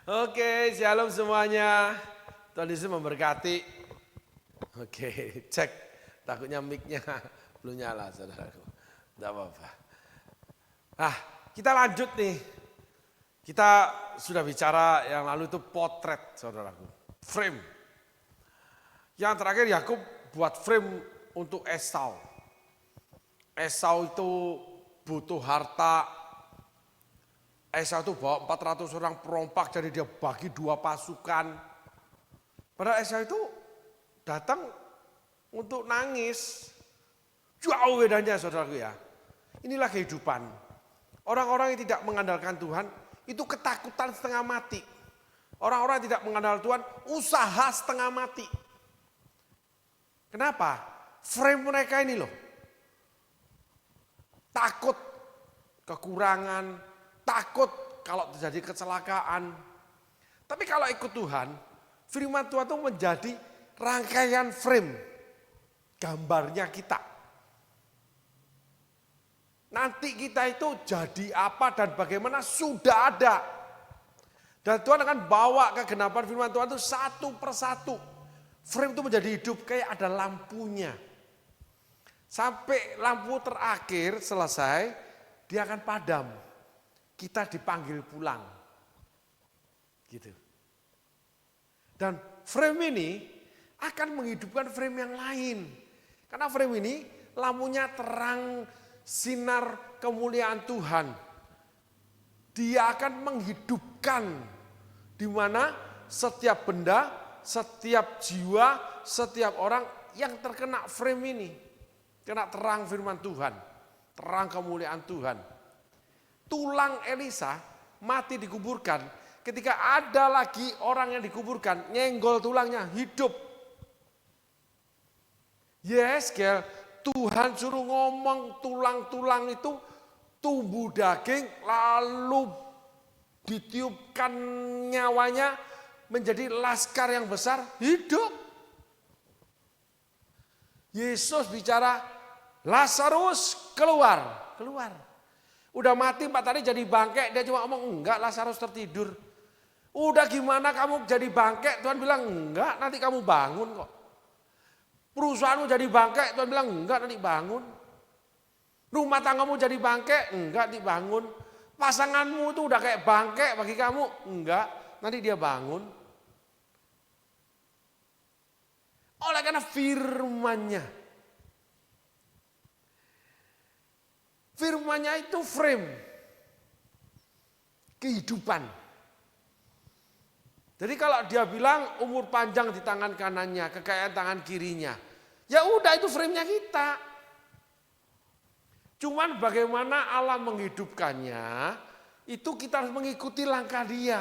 Oke, shalom semuanya. Tuhan Yesus memberkati. Oke, cek. Takutnya mic-nya belum nyala, saudaraku. Tidak apa-apa. Kita lanjut nih. Kita sudah bicara yang lalu itu potret, saudaraku. Frame. Yang terakhir Yakub buat frame untuk Esau. Esau itu butuh harta. Esau itu bawa 400 orang perompak, jadi dia bagi 2 pasukan. Padahal Esau itu datang untuk nangis. Jauh bedanya saudaraku ya. Inilah kehidupan. Orang-orang yang tidak mengandalkan Tuhan itu ketakutan setengah mati. Orang-orang yang tidak mengandalkan Tuhan usaha setengah mati. Kenapa? Frame mereka ini loh. Takut kekurangan. Takut kalau terjadi kecelakaan. Tapi kalau ikut Tuhan, firman Tuhan itu menjadi rangkaian frame. Gambarnya kita. Nanti kita itu jadi apa dan bagaimana sudah ada. Dan Tuhan akan bawa kegenapan firman Tuhan itu satu persatu. Frame itu menjadi hidup kayak ada lampunya. Sampai lampu terakhir selesai, dia akan padam. Kita dipanggil pulang. Gitu. Dan frame ini akan menghidupkan frame yang lain. Karena frame ini lampunya terang sinar kemuliaan Tuhan. Dia akan menghidupkan di mana setiap benda, setiap jiwa, setiap orang yang terkena frame ini. Kena terang firman Tuhan, terang kemuliaan Tuhan. Tulang Elisa mati dikuburkan, ketika ada lagi orang yang dikuburkan, nyenggol tulangnya, hidup. Yeskel, Tuhan suruh ngomong tulang-tulang itu tumbuh daging, lalu ditiupkan nyawanya menjadi laskar yang besar, hidup. Yesus bicara, Lazarus keluar. Udah mati 4 hari jadi bangkek, dia cuma ngomong enggak, Lazarus tertidur. Udah gimana kamu jadi bangkek, Tuhan bilang enggak, nanti kamu bangun kok. Perusahaanmu jadi bangkek, Tuhan bilang enggak, nanti bangun. Rumah tanggamu jadi bangkek, enggak, nanti bangun. Pasanganmu itu udah kayak bangkek bagi kamu, enggak, nanti dia bangun. Oleh karena firman-Nya. Firman-Nya itu frame kehidupan. Jadi kalau dia bilang umur panjang di tangan kanannya, kekayaan tangan kirinya. Ya udah itu frame-nya kita. Cuman bagaimana Allah menghidupkannya, itu kita harus mengikuti langkah dia.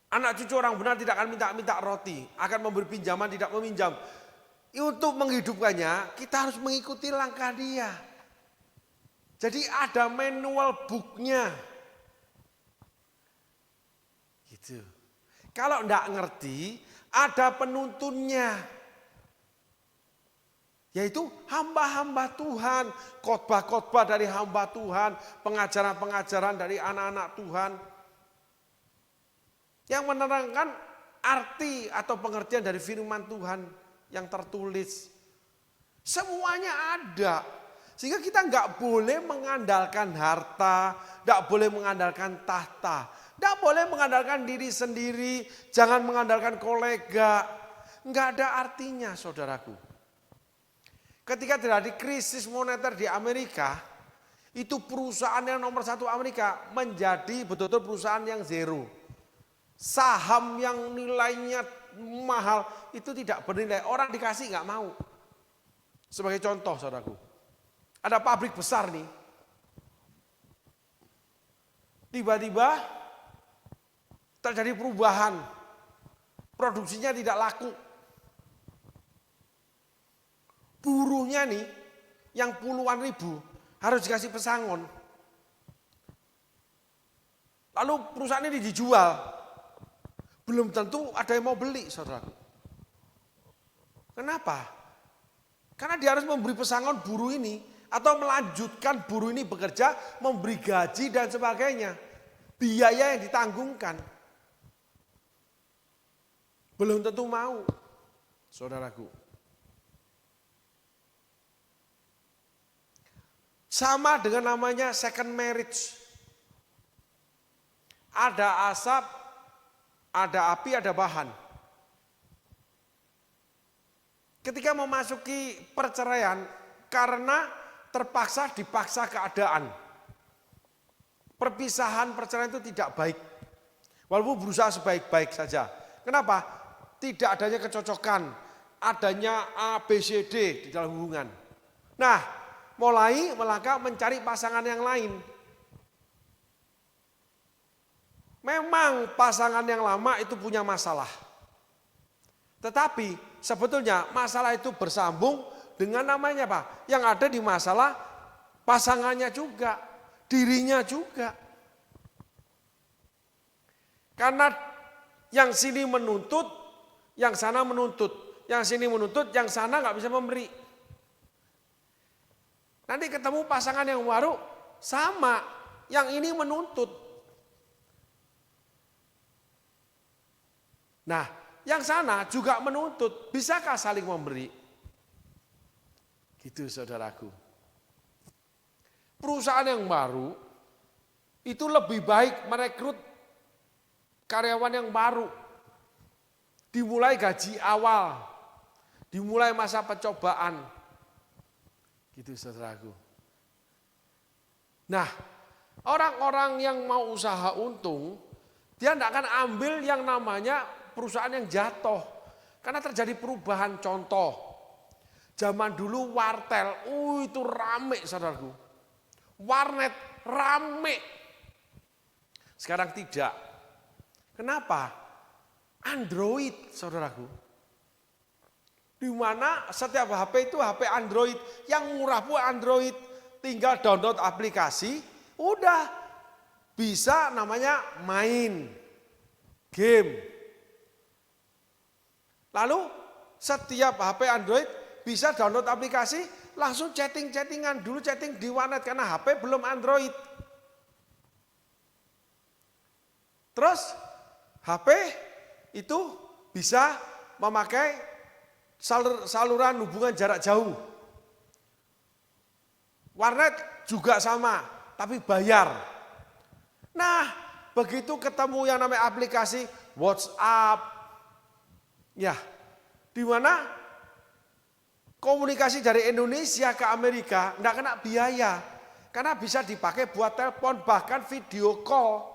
Anak cucu orang benar tidak akan minta roti, akan memberi pinjaman tidak meminjam. Untuk menghidupkannya, kita harus mengikuti langkah dia. Jadi ada manual book-nya. Gitu. Kalau enggak ngerti, ada penuntunnya. Yaitu hamba-hamba Tuhan, khotbah-khotbah dari hamba Tuhan, pengajaran-pengajaran dari anak-anak Tuhan. Yang menerangkan arti atau pengertian dari firman Tuhan yang tertulis. Semuanya ada. Sehingga kita nggak boleh mengandalkan harta, nggak boleh mengandalkan tahta, nggak boleh mengandalkan diri sendiri, jangan mengandalkan kolega. Nggak ada artinya saudaraku. Ketika terjadi krisis moneter di Amerika, itu perusahaan yang nomor 1 Amerika menjadi betul-betul perusahaan yang zero. Saham yang nilainya mahal itu tidak bernilai, orang dikasih nggak mau. Sebagai contoh saudaraku, ada pabrik besar nih, tiba-tiba terjadi perubahan, produksinya tidak laku. Buruhnya nih yang puluhan ribu harus dikasih pesangon. Lalu perusahaan ini dijual. Belum tentu ada yang mau beli, saudaraku. Kenapa? Karena dia harus memberi pesangon buruh ini atau melanjutkan buruh ini bekerja, memberi gaji dan sebagainya. biaya yang ditanggungkan. Belum tentu mau, saudaraku. Sama dengan namanya second marriage. Ada asap, ada api, ada bahan. Ketika memasuki perceraian karena terpaksa dipaksa keadaan. Perpisahan perceraian itu tidak baik. Walaupun berusaha sebaik-baik saja. Kenapa? Tidak adanya kecocokan, adanya A, B, C, D di dalam hubungan. Nah, mulai melangkah mencari pasangan yang lain. Memang pasangan yang lama itu punya masalah. Tetapi sebetulnya masalah itu bersambung dengan namanya apa? Yang ada di masalah pasangannya juga, dirinya juga. Karena yang sini menuntut, yang sana menuntut. Yang sini menuntut, yang sana nggak bisa memberi. Nanti ketemu pasangan yang baru sama, yang ini menuntut. Nah, yang sana juga menuntut, bisakah saling memberi? Gitu saudaraku. Perusahaan yang baru itu lebih baik merekrut karyawan yang baru. Dimulai gaji awal, dimulai masa percobaan. Gitu saudaraku. Nah, orang-orang yang mau usaha untung, dia tidak akan ambil yang namanya perusahaan yang jatuh. Karena terjadi perubahan. Contoh, zaman dulu wartel, itu rame saudaraku. Warnet rame. Sekarang tidak. Kenapa? Android saudaraku. Di mana setiap HP itu HP Android. Yang murah pun Android. Tinggal download aplikasi, udah bisa namanya main game. Lalu setiap HP Android bisa download aplikasi, langsung chatting-chattingan. Dulu chatting di warnet karena HP belum Android. Terus HP itu bisa memakai saluran hubungan jarak jauh. Warnet juga sama, tapi bayar. Nah, begitu ketemu yang namanya aplikasi WhatsApp, ya, di mana komunikasi dari Indonesia ke Amerika enggak kena biaya. Karena bisa dipakai buat telepon, bahkan video call.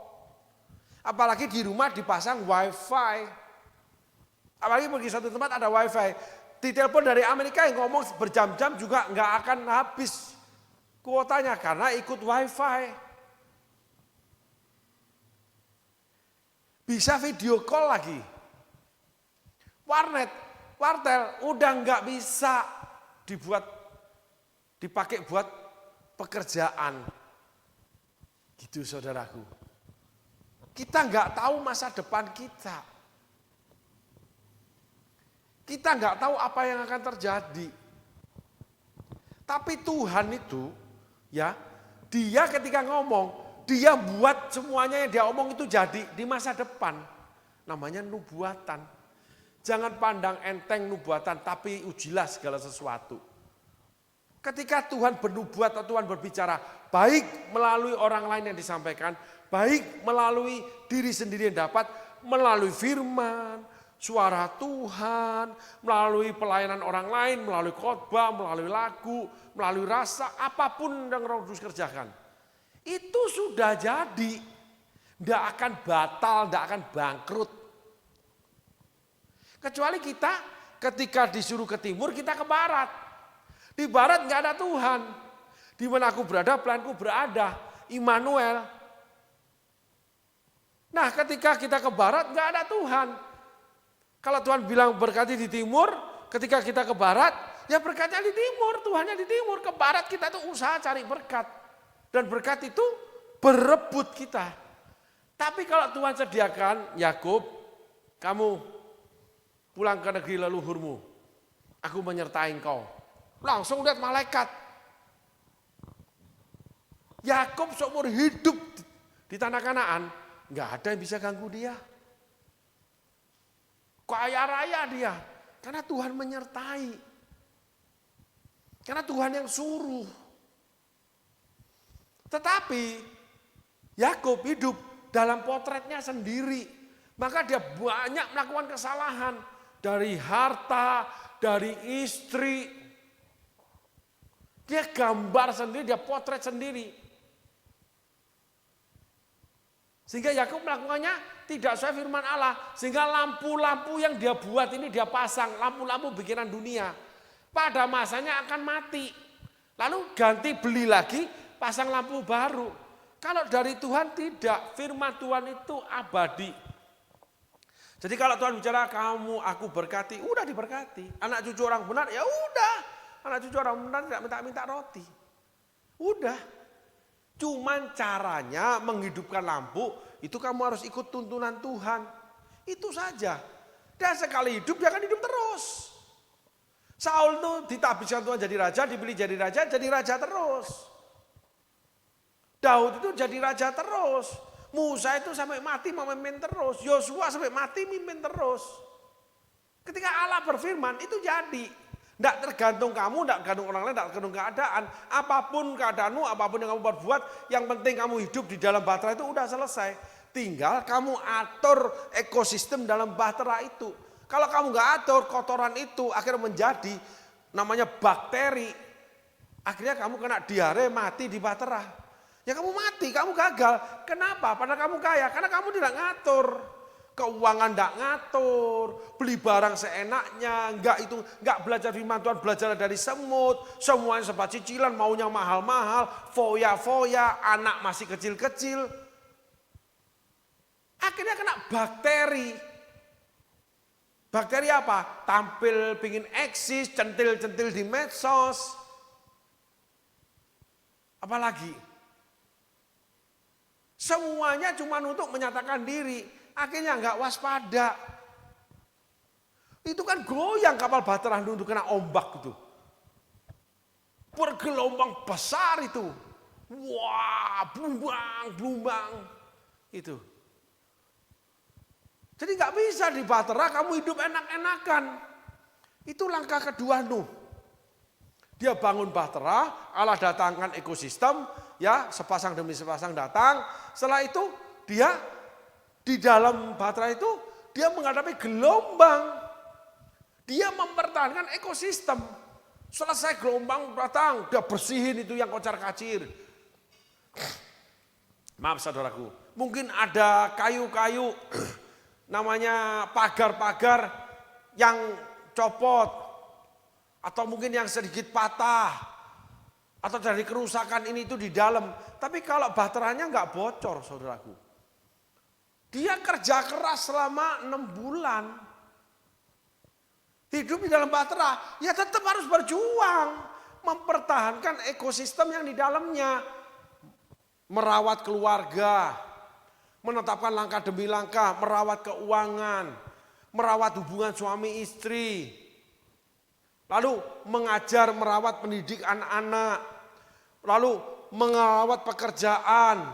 Apalagi di rumah dipasang wifi. Apalagi pergi satu tempat ada wifi. Ditelepon dari Amerika yang ngomong berjam-jam juga enggak akan habis kuotanya karena ikut wifi. Bisa video call lagi. Wartel udah nggak bisa dipakai buat pekerjaan. Gitu saudaraku. Kita nggak tahu masa depan kita. Kita nggak tahu apa yang akan terjadi. Tapi Tuhan itu, ya, dia ketika ngomong, dia buat semuanya yang dia omong itu jadi di masa depan. Namanya nubuatan. Jangan pandang enteng nubuatan, tapi ujilah segala sesuatu. Ketika Tuhan bernubuat atau Tuhan berbicara, baik melalui orang lain yang disampaikan, baik melalui diri sendiri yang dapat, melalui firman, suara Tuhan, melalui pelayanan orang lain, melalui khotbah, melalui lagu, melalui rasa, apapun yang Roh Kudus kerjakan. Itu sudah jadi, tidak akan batal, tidak akan bangkrut. Kecuali kita ketika disuruh ke timur, kita ke barat. Di barat nggak ada Tuhan. Di mana aku berada, pelayanku berada. Immanuel. Nah, ketika kita ke barat nggak ada Tuhan. Kalau Tuhan bilang berkati di timur, ketika kita ke barat, ya berkatnya di timur, Tuhannya di timur. Ke barat kita tuh usaha cari berkat. Dan berkat itu berebut kita. Tapi kalau Tuhan sediakan, Yakub, kamu pulang ke negeri leluhurmu, aku menyertai engkau. Langsung lihat malaikat. Yakub seumur hidup Di tanah Kanaan, nggak ada yang bisa ganggu dia. Kaya raya dia, karena Tuhan menyertai. Karena Tuhan yang suruh. Tetapi Yakub hidup dalam potretnya sendiri. Maka dia banyak melakukan kesalahan. Dari harta, dari istri. Dia gambar sendiri, dia potret sendiri. Sehingga Yakub melakukannya tidak sesuai firman Allah. Sehingga lampu-lampu yang dia buat ini dia pasang. Lampu-lampu bikinan dunia. Pada masanya akan mati. Lalu ganti beli lagi, pasang lampu baru. Kalau dari Tuhan tidak, firman Tuhan itu abadi. Jadi kalau Tuhan bicara kamu aku berkati, udah diberkati. Anak cucu orang benar, ya udah. Anak cucu orang benar tidak minta-minta roti. Udah. Cuman caranya menghidupkan lampu, itu kamu harus ikut tuntunan Tuhan. Itu saja. Dan sekali hidup, dia akan hidup terus. Saul itu ditabiskan Tuhan jadi raja, dipilih jadi raja terus. Daud itu jadi raja terus. Musa itu sampai mati memimpin terus. Yosua sampai mati memimpin terus. Ketika Allah berfirman itu jadi. Tidak tergantung kamu, tidak tergantung orang lain, tidak tergantung keadaan. Apapun keadaanmu, apapun yang kamu perbuat, yang penting kamu hidup di dalam bahtera itu udah selesai. Tinggal kamu atur ekosistem dalam bahtera itu. Kalau kamu nggak atur, kotoran itu akhirnya menjadi namanya bakteri. Akhirnya kamu kena diare, mati di bahtera. Ya kamu mati, kamu gagal. Kenapa? Padahal kamu kaya, karena kamu tidak ngatur. Keuangan tidak ngatur, beli barang seenaknya, enggak belajar firman Tuhan, belajar dari semut, semuanya serba cicilan, maunya mahal-mahal, foya-foya, anak masih kecil-kecil. Akhirnya kena bakteri. Bakteri apa? Tampil pingin eksis, centil-centil di medsos. Apalagi? Semuanya cuma untuk menyatakan diri. Akhirnya enggak waspada. Itu kan goyang kapal bahtera untuk kena ombak itu. Bergelombang besar itu. Wah, blumbang. Itu. Jadi enggak bisa di bahtera kamu hidup enak-enakan. Itu langkah kedua Nuh. Dia bangun bahtera, Allah datangkan ekosistem, ya sepasang demi sepasang datang. Setelah itu dia di dalam bahtera itu dia menghadapi gelombang. Dia mempertahankan ekosistem. Selesai gelombang datang, dia bersihin itu yang kocar-kacir. Maaf saudaraku, mungkin ada kayu-kayu namanya pagar-pagar yang copot. Atau mungkin yang sedikit patah. Atau dari kerusakan ini itu di dalam. Tapi kalau bahteranya enggak bocor saudaraku. Dia kerja keras selama 6 bulan. Hidup di dalam bahtera. Ya tetap harus berjuang. Mempertahankan ekosistem yang di dalamnya. Merawat keluarga. Menetapkan langkah demi langkah. Merawat keuangan. Merawat hubungan suami istri. Lalu mengajar, merawat pendidik anak-anak. Lalu merawat pekerjaan.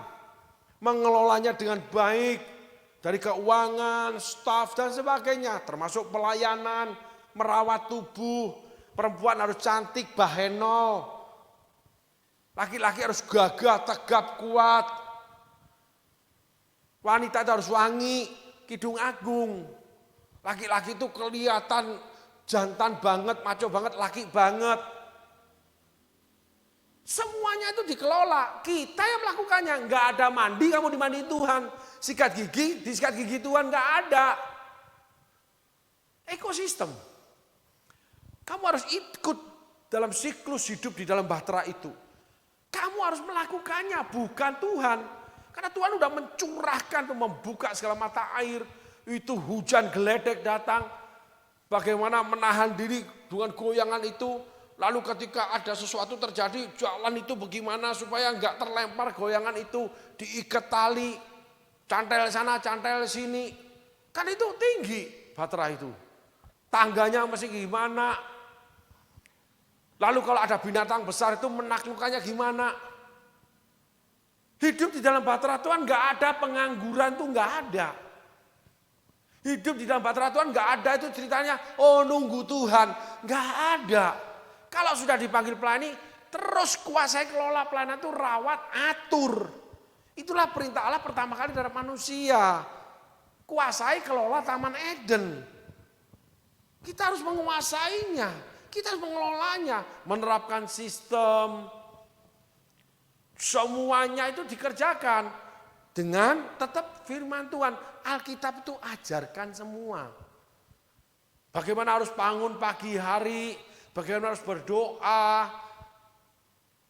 Mengelolanya dengan baik. Dari keuangan, staf dan sebagainya. Termasuk pelayanan, merawat tubuh. Perempuan harus cantik, bahenol. Laki-laki harus gagah, tegap, kuat. Wanita itu harus wangi, kidung agung. Laki-laki itu kelihatan jantan banget, maco banget, laki banget. Semuanya itu dikelola. Kita yang melakukannya. Enggak ada mandi, kamu dimandi Tuhan. Sikat gigi, disikat gigi Tuhan enggak ada. Ekosistem. Kamu harus ikut dalam siklus hidup di dalam bahtera itu. Kamu harus melakukannya, bukan Tuhan. Karena Tuhan sudah mencurahkan, membuka segala mata air. Itu hujan geledek datang. Bagaimana menahan diri dengan goyangan itu. Lalu ketika ada sesuatu terjadi, jalan itu bagaimana supaya enggak terlempar goyangan itu. Diikat tali, cantel sana, cantel sini. Kan itu tinggi bahtera itu. Tangganya mesti gimana. Lalu kalau ada binatang besar itu menaklukkannya gimana. Hidup di dalam bahtera Tuhan nggak ada pengangguran tuh nggak ada. Hidup di dalam bahtera Tuhan nggak ada itu ceritanya, oh nunggu Tuhan. Nggak ada. Kalau sudah dipanggil pelayani, terus kuasai kelola pelayanan itu rawat, atur. Itulah perintah Allah pertama kali terhadap manusia. Kuasai kelola Taman Eden. Kita harus menguasainya, kita harus mengelolanya, menerapkan sistem. Semuanya itu dikerjakan dengan tetap firman Tuhan. Alkitab itu ajarkan semua. Bagaimana harus bangun pagi hari, bagaimana harus berdoa,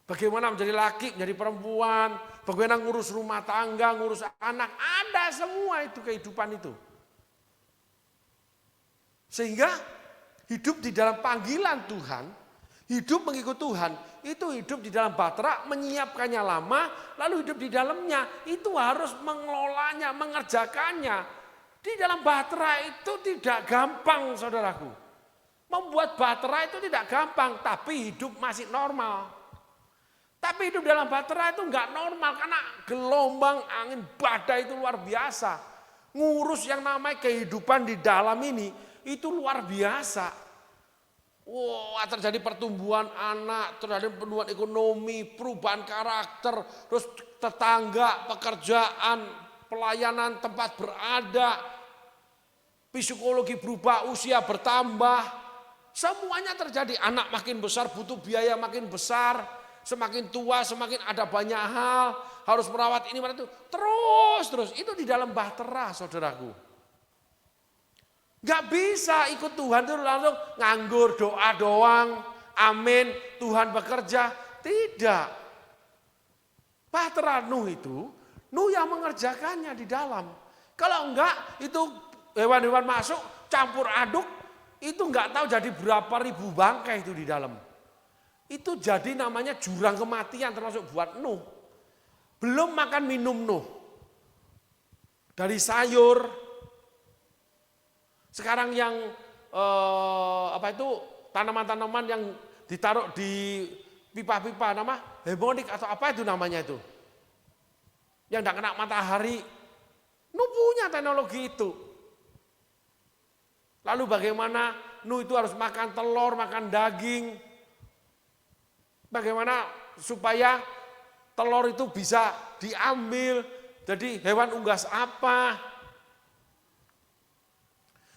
bagaimana menjadi laki, menjadi perempuan, bagaimana ngurus rumah tangga, ngurus anak, ada semua itu kehidupan itu. Sehingga hidup di dalam panggilan Tuhan, hidup mengikut Tuhan, itu hidup di dalam bahtera, menyiapkannya lama, lalu hidup di dalamnya, itu harus mengelolanya, mengerjakannya. Di dalam bahtera itu tidak gampang, saudaraku. Membuat bahtera itu tidak gampang, tapi hidup masih normal. Tapi hidup dalam bahtera itu enggak normal, karena gelombang angin badai itu luar biasa. Ngurus yang namanya kehidupan di dalam ini, itu luar biasa. Wah, terjadi pertumbuhan anak, terjadi pertumbuhan ekonomi, perubahan karakter, terus tetangga, pekerjaan, pelayanan, tempat berada, psikologi berubah, usia bertambah, semuanya terjadi. Anak makin besar, butuh biaya makin besar, semakin tua semakin ada banyak hal, harus merawat ini, itu. Terus, itu di dalam bahtera, saudaraku. Gak bisa ikut Tuhan itu langsung nganggur doa doang, amin, Tuhan bekerja. Tidak. Bahtera Nuh itu, Nuh yang mengerjakannya di dalam. Kalau enggak, itu hewan-hewan masuk, campur aduk, itu enggak tahu jadi berapa ribu bangkai itu di dalam. Itu jadi namanya jurang kematian termasuk buat Nuh. Belum makan minum Nuh. Dari sayur. Sekarang yang tanaman-tanaman yang ditaruh di pipa-pipa nama hemonik atau apa itu namanya itu. Yang tidak kena matahari. Nuh punya teknologi itu. Lalu bagaimana Nuh itu harus makan telur, makan daging. Bagaimana supaya telur itu bisa diambil. Jadi hewan unggas apa.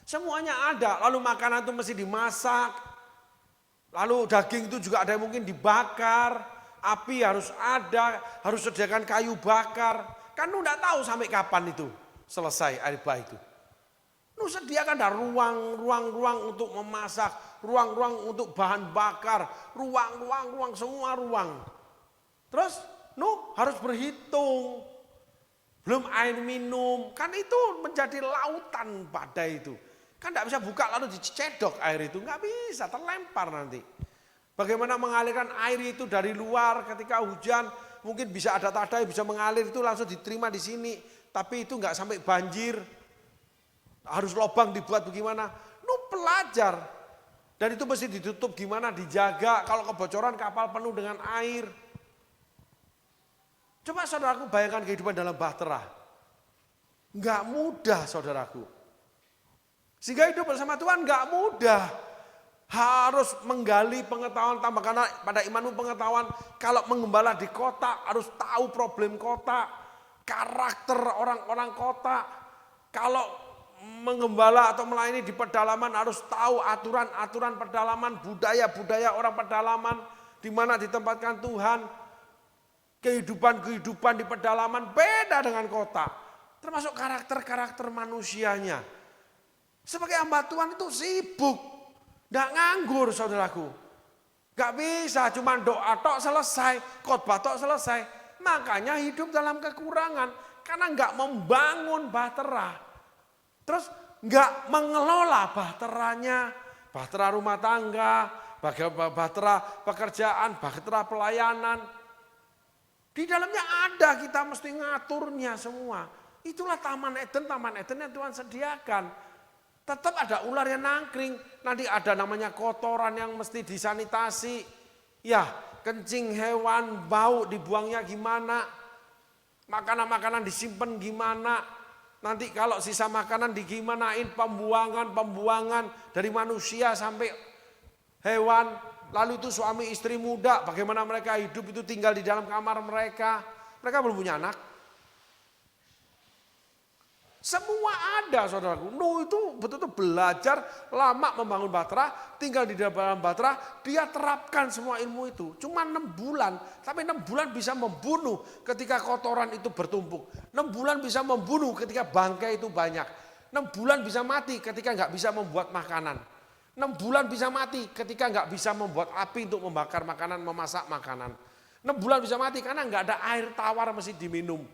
Semuanya ada, lalu makanan itu mesti dimasak, lalu daging itu juga ada yang mungkin dibakar, api harus ada, harus sediakan kayu bakar. Kan lu enggak tahu sampai kapan itu selesai air bah itu. Lu sediakan ada ruang untuk memasak, ruang untuk bahan bakar, ruang, semua ruang. Terus lu harus berhitung, belum air minum, kan itu menjadi lautan badai itu. Kan tidak bisa buka lalu dicedok air itu, nggak bisa, terlempar nanti. Bagaimana mengalirkan air itu dari luar ketika hujan, mungkin bisa ada tadai bisa mengalir itu langsung diterima di sini, tapi itu nggak sampai banjir. Harus lubang dibuat bagaimana? Lu pelajar. Dan itu mesti ditutup gimana, dijaga kalau kebocoran kapal penuh dengan air. Coba saudaraku bayangkan kehidupan dalam bahtera. Nggak mudah saudaraku. Sehingga hidup bersama Tuhan nggak mudah. Harus menggali pengetahuan tambah, karena pada imanmu pengetahuan. Kalau mengembala di kota harus tahu problem kota, karakter orang-orang kota. Kalau mengembala atau melayani di pedalaman harus tahu aturan-aturan pedalaman, budaya-budaya orang pedalaman, di mana ditempatkan Tuhan. Kehidupan di pedalaman beda dengan kota. Termasuk karakter-karakter manusianya. Sebagai hamba Tuhan itu sibuk. Tidak nganggur saudaraku. Gak bisa cuma doa tok selesai. Khotbah tok selesai. Makanya hidup dalam kekurangan. Karena gak membangun bahtera. Terus gak mengelola bahteranya. Bahtera rumah tangga. Bahtera pekerjaan. Bahtera pelayanan. Di dalamnya ada, kita mesti ngaturnya semua. Itulah Taman Eden yang Tuhan sediakan. Tetap ada ular yang nangkring, nanti ada namanya kotoran yang mesti disanitasi. Ya, kencing hewan, bau dibuangnya gimana. Makanan-makanan disimpan gimana, nanti kalau sisa makanan digimanain, pembuangan dari manusia sampai hewan. Lalu itu suami istri muda, bagaimana mereka hidup itu tinggal di dalam kamar mereka. Mereka belum punya anak. Semua ada saudaraku. Nuh itu betul-betul belajar lama membangun Batra, tinggal di dalam Batra, dia terapkan semua ilmu itu. Cuma 6 bulan, tapi 6 bulan bisa membunuh ketika kotoran itu bertumpuk. 6 bulan bisa membunuh ketika bangkai itu banyak. 6 bulan bisa mati ketika nggak bisa membuat makanan. 6 bulan bisa mati ketika nggak bisa membuat api untuk membakar makanan, memasak makanan. 6 bulan bisa mati karena nggak ada air tawar mesti diminum.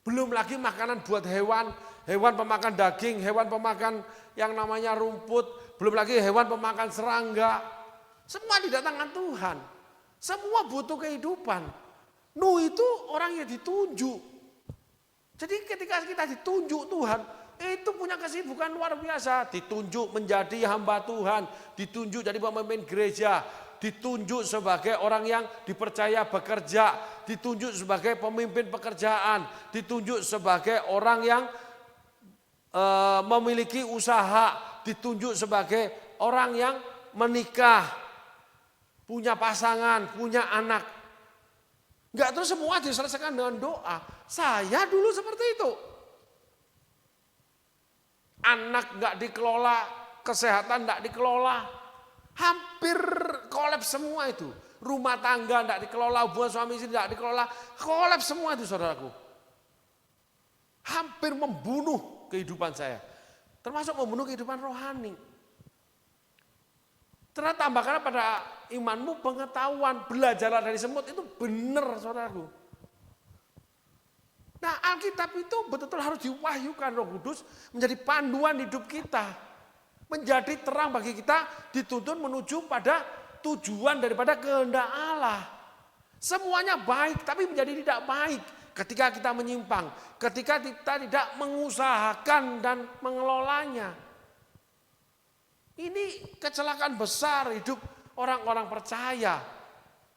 Belum lagi makanan buat hewan, hewan pemakan daging, hewan pemakan yang namanya rumput, belum lagi hewan pemakan serangga. Semua di tangan Tuhan. Semua butuh kehidupan. Nuh itu orang yang ditunjuk. Jadi ketika kita ditunjuk Tuhan, itu punya kesibukan luar biasa. Ditunjuk menjadi hamba Tuhan, ditunjuk jadi pemimpin gereja, ditunjuk sebagai orang yang dipercaya bekerja, ditunjuk sebagai pemimpin pekerjaan, ditunjuk sebagai orang yang memiliki usaha, ditunjuk sebagai orang yang menikah, punya pasangan, punya anak. Enggak terus semua diselesaikan dengan doa. Saya dulu seperti itu. Anak enggak dikelola, kesehatan enggak dikelola. Hampir kolaps semua itu. Rumah tangga tidak dikelola, hubungan suami istri tidak dikelola. Kolaps semua itu saudaraku. Hampir membunuh kehidupan saya. Termasuk membunuh kehidupan rohani. Ternyata tambahkan pada imanmu pengetahuan. Belajarlah dari semut itu benar saudaraku. Nah Alkitab itu betul-betul harus diwahyukan Roh Kudus menjadi panduan hidup kita. Menjadi terang bagi kita, dituntun menuju pada tujuan daripada kehendak Allah. Semuanya baik tapi menjadi tidak baik ketika kita menyimpang, ketika kita tidak mengusahakan dan mengelolanya. Ini kecelakaan besar hidup orang-orang percaya.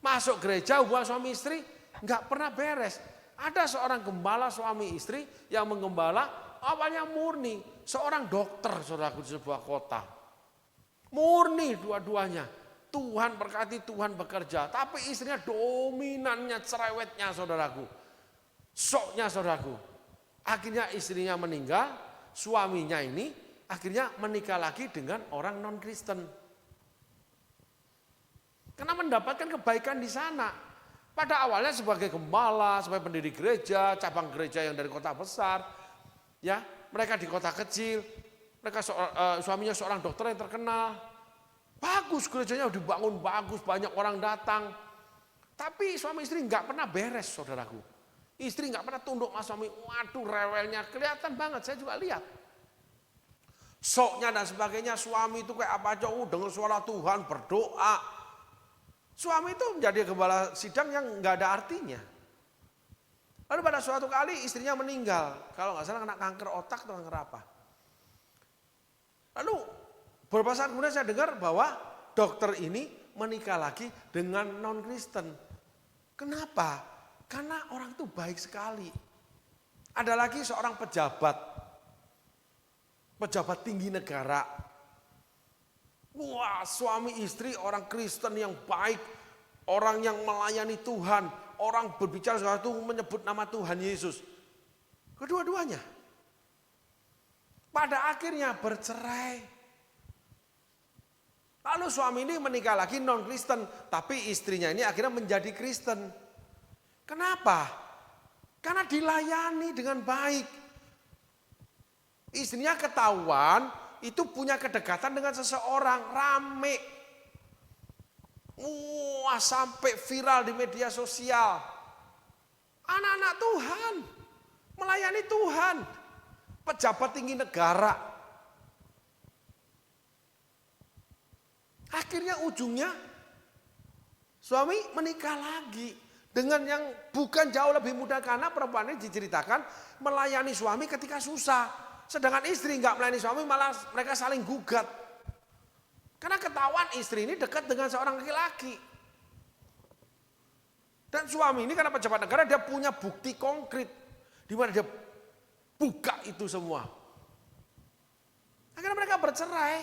Masuk gereja hubungan suami istri nggak pernah beres. Ada seorang gembala suami istri yang menggembala awalnya murni, seorang dokter saudaraku di sebuah kota. Murni dua-duanya. Tuhan berkati, Tuhan bekerja. Tapi istrinya dominannya, cerewetnya saudaraku. Soknya saudaraku. Akhirnya istrinya meninggal, suaminya ini akhirnya menikah lagi dengan orang non-Kristen. Karena mendapatkan kebaikan di sana. Pada awalnya sebagai gembala, sebagai pendiri gereja, cabang gereja yang dari kota besar. Ya, mereka di kota kecil, mereka suaminya seorang dokter yang terkenal. Bagus gerejanya dibangun bagus, banyak orang datang. Tapi suami istri nggak pernah beres, saudaraku. Istri nggak pernah tunduk sama suami. Waduh, rewelnya kelihatan banget, saya juga lihat. Soknya dan sebagainya, suami itu kayak apa aja, dengar suara Tuhan, berdoa. Suami itu menjadi gembala sidang yang nggak ada artinya. Lalu pada suatu kali istrinya meninggal. Kalau nggak salah kena kanker otak atau kanker apa. Lalu beberapa saat kemudian saya dengar bahwa dokter ini menikah lagi dengan non-Kristen. Kenapa? Karena orang itu baik sekali. Ada lagi seorang pejabat tinggi negara. Wah, suami istri orang Kristen yang baik, orang yang melayani Tuhan, orang berbicara sesuatu menyebut nama Tuhan Yesus. Kedua-duanya. Pada akhirnya bercerai. Lalu suami ini menikah lagi non-Kristen, tapi istrinya ini akhirnya menjadi Kristen. Kenapa? Karena dilayani dengan baik. Istrinya ketahuan itu punya kedekatan dengan seseorang, rame. Wah, sampai viral di media sosial. Anak-anak Tuhan, melayani Tuhan, pejabat tinggi negara. Akhirnya ujungnya suami menikah lagi dengan yang bukan jauh lebih muda, karena perempuan ini diceritakan melayani suami ketika susah. Sedangkan istri nggak melayani suami, malah mereka saling gugat. Karena ketahuan istri ini dekat dengan seorang laki-laki. Dan suami ini karena pejabat negara dia punya bukti konkret. Di mana dia buka itu semua. Akhirnya mereka bercerai.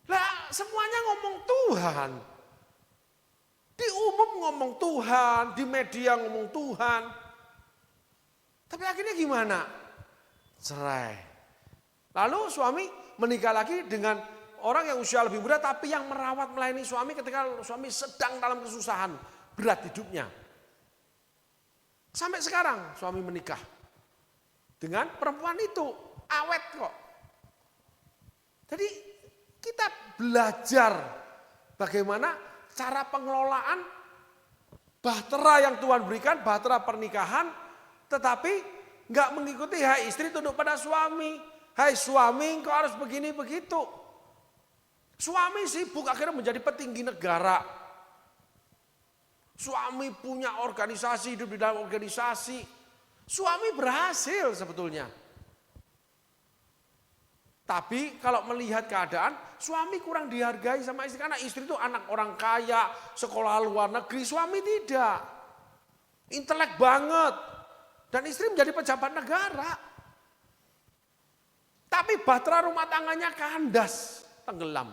Lah semuanya ngomong Tuhan. Di umum ngomong Tuhan, di media ngomong Tuhan. Tapi akhirnya gimana? Cerai. Lalu suami menikah lagi dengan orang yang usia lebih muda tapi yang merawat melayani suami ketika suami sedang dalam kesusahan berat hidupnya. Sampai sekarang suami menikah dengan perempuan itu, awet kok. Jadi kita belajar bagaimana cara pengelolaan bahtera yang Tuhan berikan, bahtera pernikahan, tetapi nggak mengikuti hai istri tunduk pada suami, hai suami engkau harus begini begitu. Suami sibuk akhirnya menjadi petinggi negara. Suami punya organisasi, hidup di dalam organisasi. Suami berhasil sebetulnya. Tapi kalau melihat keadaan, suami kurang dihargai sama istri. Karena istri itu anak orang kaya, sekolah luar negeri. Suami tidak. Intelek banget. Dan istri menjadi pejabat negara. Tapi bahtera rumah tangganya kandas, tenggelam.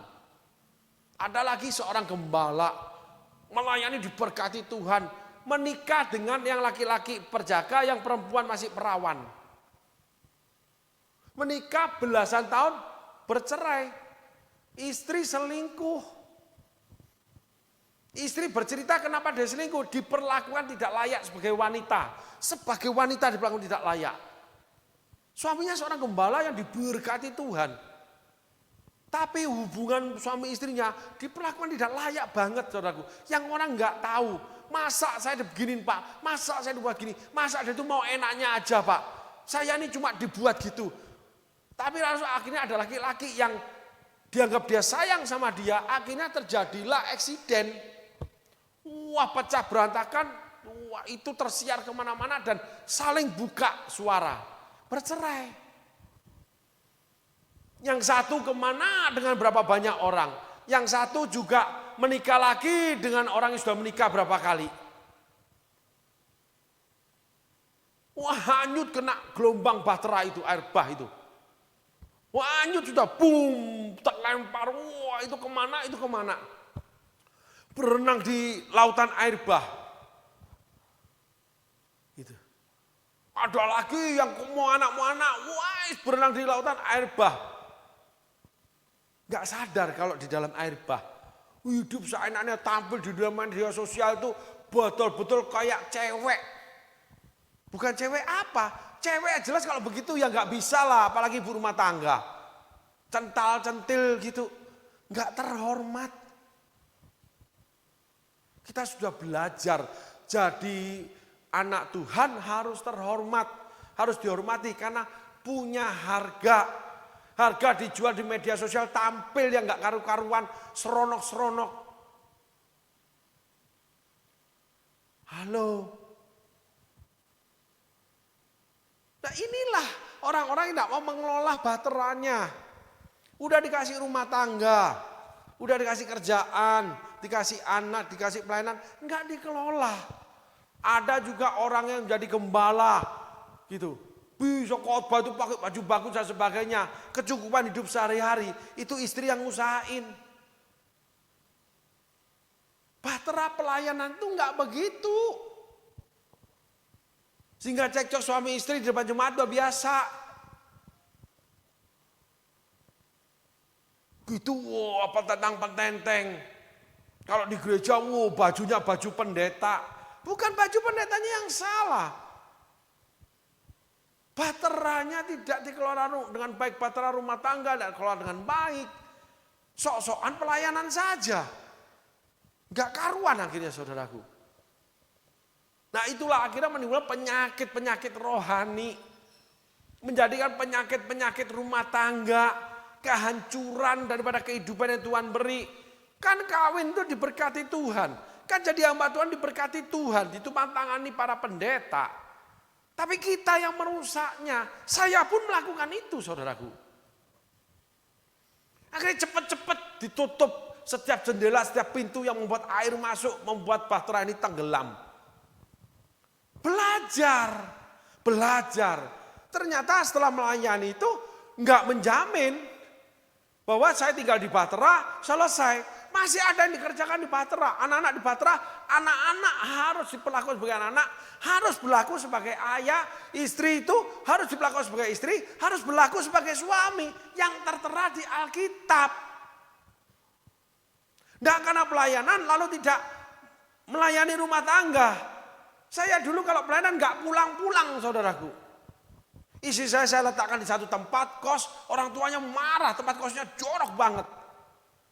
Ada lagi seorang gembala, melayani diberkati Tuhan. Menikah dengan yang laki-laki perjaga, yang perempuan masih perawan. Menikah belasan tahun, bercerai. Istri selingkuh. Istri bercerita kenapa dia selingkuh. Diperlakukan tidak layak sebagai wanita. Sebagai wanita diperlakukan tidak layak. Suaminya seorang gembala yang diberkati Tuhan. Tapi hubungan suami istrinya diperlakukan tidak layak banget, saudaraku. Yang orang nggak tahu. Masa saya beginin Pak? Masa saya dibuat gini? Masa dia itu mau enaknya aja Pak? Saya ini cuma dibuat gitu. Tapi langsung akhirnya ada laki-laki yang dianggap dia sayang sama dia, akhirnya terjadilah eksiden. Wah, pecah berantakan, wah, itu tersiar kemana-mana dan saling buka suara. Bercerai. Yang satu kemana dengan berapa banyak orang. Yang satu juga menikah lagi dengan orang yang sudah menikah berapa kali. Wah, hanyut kena gelombang bahtera itu, air bah itu. Wah, hanyut sudah, boom, terlempar, wah itu kemana. Berenang di lautan air bah. Gitu. Ada lagi yang mau anak, wah berenang di lautan air bah. Gak sadar kalau di dalam air bah. Hidup seenaknya tampil di dalam media sosial itu betul-betul kayak cewek. Bukan cewek apa? Cewek jelas kalau begitu ya nggak bisa lah, apalagi ibu rumah tangga. Cental-centil gitu, nggak terhormat. Kita sudah belajar, jadi anak Tuhan harus terhormat, harus dihormati karena punya harga. Harga dijual di media sosial, tampil yang nggak karu-karuan, seronok-seronok. Halo. Nah inilah orang-orang yang tidak mau mengelola bahteranya. Udah dikasih rumah tangga, udah dikasih kerjaan, dikasih anak, dikasih pelayanan, enggak dikelola. Ada juga orang yang jadi gembala, gitu. Bisa khotbah itu pakai baju bagus dan sebagainya. Kecukupan hidup sehari-hari, itu istri yang ngusahain. Bahtera pelayanan itu enggak begitu. Sehingga cekcok suami istri di depan jemaat udah biasa. Gitu, wow, apa tentang pententeng. Kalau di gereja, wow, bajunya baju pendeta. Bukan baju pendetanya yang salah. Bahteranya tidak dikelola dengan baik, bahtera rumah tangga dan dikelola dengan baik. Sok-sokan pelayanan saja. Gak karuan akhirnya saudaraku. Nah itulah akhirnya menimbulkan penyakit-penyakit rohani. Menjadikan penyakit-penyakit rumah tangga. Kehancuran daripada kehidupan yang Tuhan beri. Kan kawin itu diberkati Tuhan. Kan jadi hamba Tuhan diberkati Tuhan. Ditumpang tangani para pendeta. Tapi kita yang merusaknya. Saya pun melakukan itu saudaraku. Akhirnya cepat-cepat ditutup setiap jendela, setiap pintu yang membuat air masuk, membuat bahtera ini tenggelam. Belajar. Ternyata setelah melayani itu nggak menjamin bahwa saya tinggal di bahtera, selesai. Masih ada yang dikerjakan di bahtera. Anak-anak di bahtera, anak-anak harus diperlakukan sebagai anak, harus berlaku sebagai ayah. Istri itu harus diperlakukan sebagai istri, harus berlaku sebagai suami yang tertera di Alkitab. Tidak karena pelayanan lalu tidak melayani rumah tangga. Saya dulu kalau pelayanan nggak pulang-pulang, saudaraku. Istri saya letakkan di satu tempat kos, orang tuanya marah, tempat kosnya jorok banget.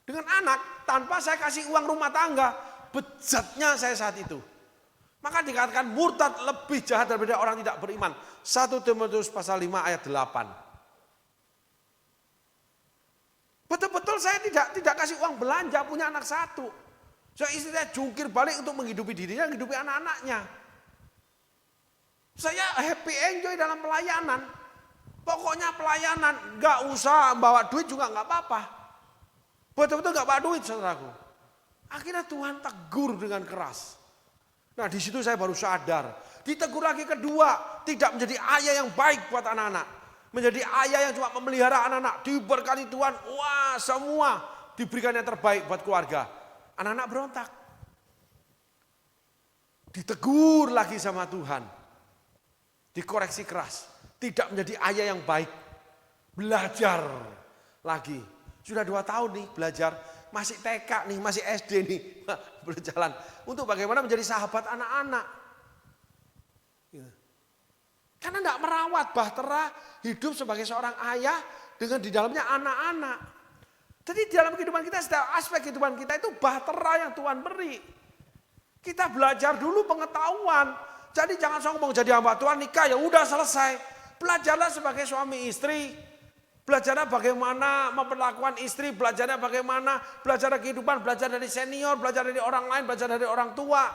Dengan anak, tanpa saya kasih uang rumah tangga, bejatnya saya saat itu. Maka dikatakan murtad lebih jahat daripada orang tidak beriman. 1 Timotius pasal 5 ayat 8. Betul-betul saya tidak kasih uang belanja, punya anak satu. Saya istri saya jungkir balik untuk menghidupi dirinya, menghidupi anak-anaknya. Saya happy enjoy dalam pelayanan. Pokoknya pelayanan, nggak usah bawa duit juga nggak apa-apa. Betul-betul nggak bawa duit, saudaraku. Akhirnya Tuhan tegur dengan keras. Nah di situ saya baru sadar. Ditegur lagi kedua, tidak menjadi ayah yang baik buat anak-anak. Menjadi ayah yang cuma memelihara anak-anak. Diberkati Tuhan, wah semua diberikan yang terbaik buat keluarga. Anak-anak berontak. Ditegur lagi sama Tuhan. Dikoreksi keras. Tidak menjadi ayah yang baik. Belajar lagi. Sudah 2 tahun nih belajar. Masih TK nih, masih SD nih. Berjalan. Untuk bagaimana menjadi sahabat anak-anak. Karena tidak merawat bahtera hidup sebagai seorang ayah dengan di dalamnya anak-anak. Jadi dalam kehidupan kita, setiap aspek kehidupan kita itu bahtera yang Tuhan beri. Kita belajar dulu pengetahuan. Jadi jangan ngomong jadi hamba Tuhan nikah ya udah selesai. Belajarlah sebagai suami istri. Belajarlah bagaimana memperlakukan istri, belajarnya bagaimana, belajar kehidupan, belajar dari senior, belajar dari orang lain, belajar dari orang tua.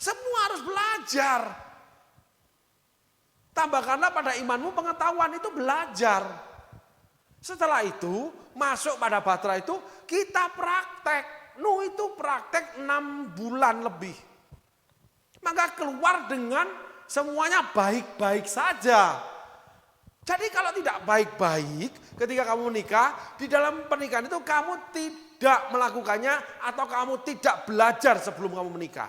Semua harus belajar. Tambahkanlah pada imanmu pengetahuan itu belajar. Setelah itu masuk pada bahtera itu kita praktek. Itu praktek 6 bulan lebih. Maka keluar dengan semuanya baik-baik saja. Jadi kalau tidak baik-baik ketika kamu menikah, di dalam pernikahan itu kamu tidak melakukannya atau kamu tidak belajar sebelum kamu menikah.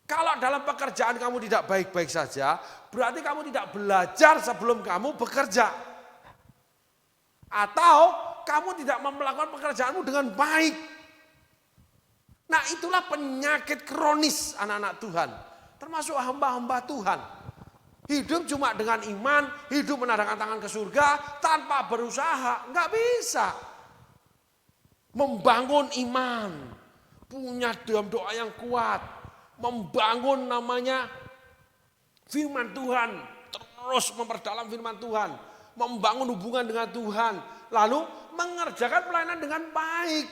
Kalau dalam pekerjaan kamu tidak baik-baik saja, berarti kamu tidak belajar sebelum kamu bekerja. Atau kamu tidak melakukan pekerjaanmu dengan baik. Nah itulah penyakit kronis anak-anak Tuhan. Termasuk hamba-hamba Tuhan. Hidup cuma dengan iman, hidup menadahkan tangan ke surga tanpa berusaha. Enggak bisa. Membangun iman. Punya dalam doa yang kuat. Membangun namanya firman Tuhan. Terus memperdalam firman Tuhan. Membangun hubungan dengan Tuhan. Lalu mengerjakan pelayanan dengan baik.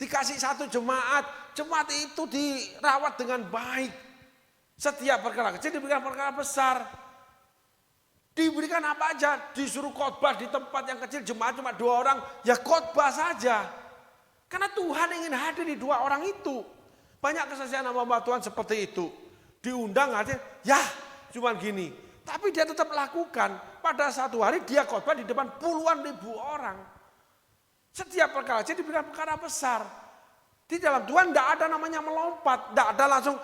Dikasih satu jemaat. Jemaat itu dirawat dengan baik. Setiap perkara kecil diberikan perkara besar. Diberikan apa aja, disuruh khotbah di tempat yang kecil, jemaat cuma 2 orang, ya khotbah saja. Karena Tuhan ingin hadir di 2 orang itu. Banyak kesaksian hamba Tuhan seperti itu. Diundang hadir, ya cuma gini. Tapi dia tetap lakukan. Pada satu hari dia khotbah di depan puluhan ribu orang. Setiap perkara kecil diberikan perkara besar. Di dalam Tuhan tidak ada namanya melompat, tidak ada langsung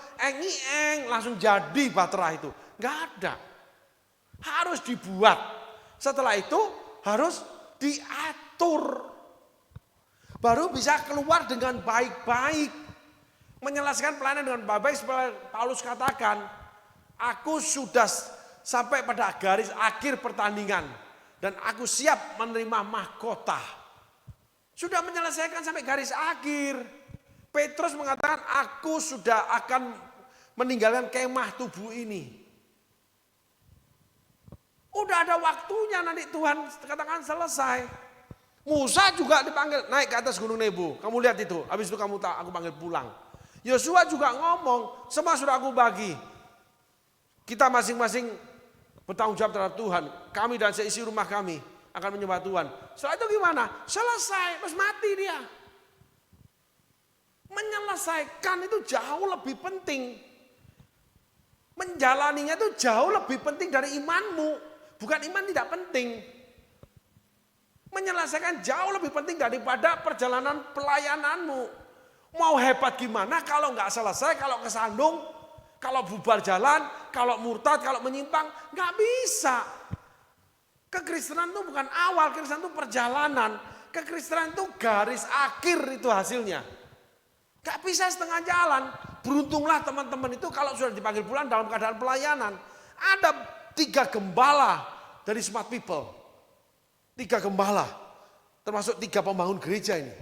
langsung jadi bahtera itu. Tidak ada. Harus dibuat. Setelah itu harus diatur. Baru bisa keluar dengan baik-baik. Menyelesaikan pelayanan dengan baik-baik seperti Paulus katakan. Aku sudah sampai pada garis akhir pertandingan. Dan aku siap menerima mahkota. Sudah menyelesaikan sampai garis akhir. Petrus mengatakan aku sudah akan meninggalkan kemah tubuh ini. Udah ada waktunya nanti Tuhan katakan selesai. Musa juga dipanggil naik ke atas gunung Nebo. Kamu lihat itu. Habis itu kamu tahu aku panggil pulang. Yosua juga ngomong. Semua sudah aku bagi. Kita masing-masing bertanggung jawab terhadap Tuhan. Kami dan seisi rumah kami akan menyembah Tuhan. Setelah itu gimana? Selesai. Terus mati dia. menyelesaikan itu jauh lebih penting. Menjalaninya itu jauh lebih penting dari imanmu. Bukan iman tidak penting. Menyelesaikan jauh lebih penting daripada perjalanan pelayananmu. Mau hebat gimana kalau nggak selesai, kalau kesandung, kalau bubar jalan, kalau murtad, kalau menyimpang, nggak bisa. Kekristenan itu bukan awal, kekristenan itu perjalanan. Kekristenan itu garis akhir itu hasilnya. Gak bisa setengah jalan. Beruntunglah teman-teman itu kalau sudah dipanggil pulang dalam keadaan pelayanan. Ada 3 gembala dari Smart People. 3 gembala. Termasuk 3 pembangun gereja ini.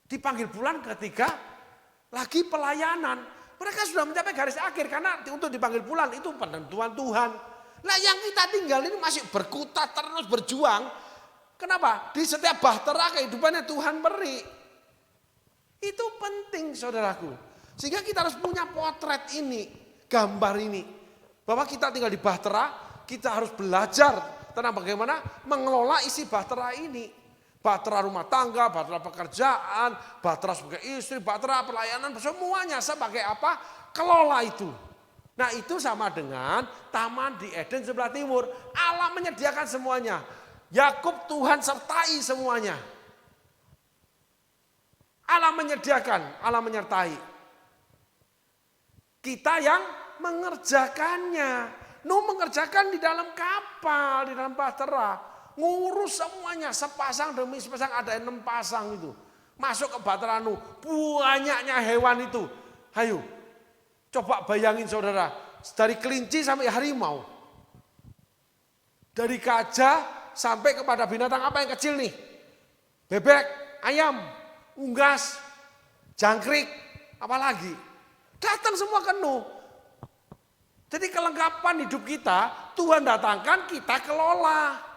Dipanggil pulang ketika lagi pelayanan. Mereka sudah mencapai garis akhir karena untuk dipanggil pulang itu penentuan Tuhan. Nah yang kita tinggal ini masih berkutat terus berjuang. Kenapa? Di setiap bahtera kehidupannya Tuhan beri. Itu penting saudaraku. Sehingga kita harus punya potret ini, gambar ini. Bahwa kita tinggal di bahtera, kita harus belajar tentang bagaimana mengelola isi bahtera ini. Bahtera rumah tangga, bahtera pekerjaan, bahtera sebagai istri, bahtera pelayanan, semuanya sebagai apa? Kelola itu. Nah itu sama dengan taman di Eden sebelah timur. Allah menyediakan semuanya. Yakub Tuhan sertai semuanya. Allah menyediakan, Allah menyertai. Kita yang mengerjakannya. Nuh mengerjakan di dalam kapal, di dalam bahtera. Ngurus semuanya, sepasang demi sepasang, ada 6 pasang itu. Masuk ke bahtera Nuh, banyaknya hewan itu. Ayo, coba bayangin saudara, dari kelinci sampai harimau. Dari gajah sampai kepada binatang apa yang kecil nih? Bebek, ayam, unggas, jangkrik, apalagi. Datang semua ke Nuh. Jadi kelengkapan hidup kita, Tuhan datangkan, kita kelola.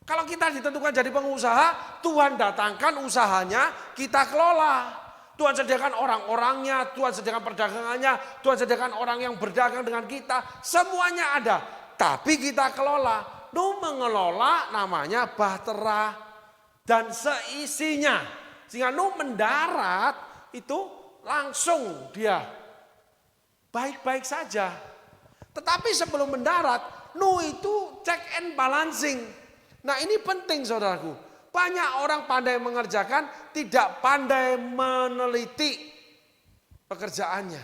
Kalau kita ditentukan jadi pengusaha, Tuhan datangkan usahanya, kita kelola. Tuhan sediakan orang-orangnya, Tuhan sediakan perdagangannya, Tuhan sediakan orang yang berdagang dengan kita. Semuanya ada, tapi kita kelola. Nuh mengelola namanya bahtera dan seisinya. Sehingga Nuh mendarat itu langsung dia baik-baik saja. Tetapi sebelum mendarat, Nuh itu check and balancing. Nah ini penting saudaraku. Banyak orang pandai mengerjakan, tidak pandai meneliti pekerjaannya.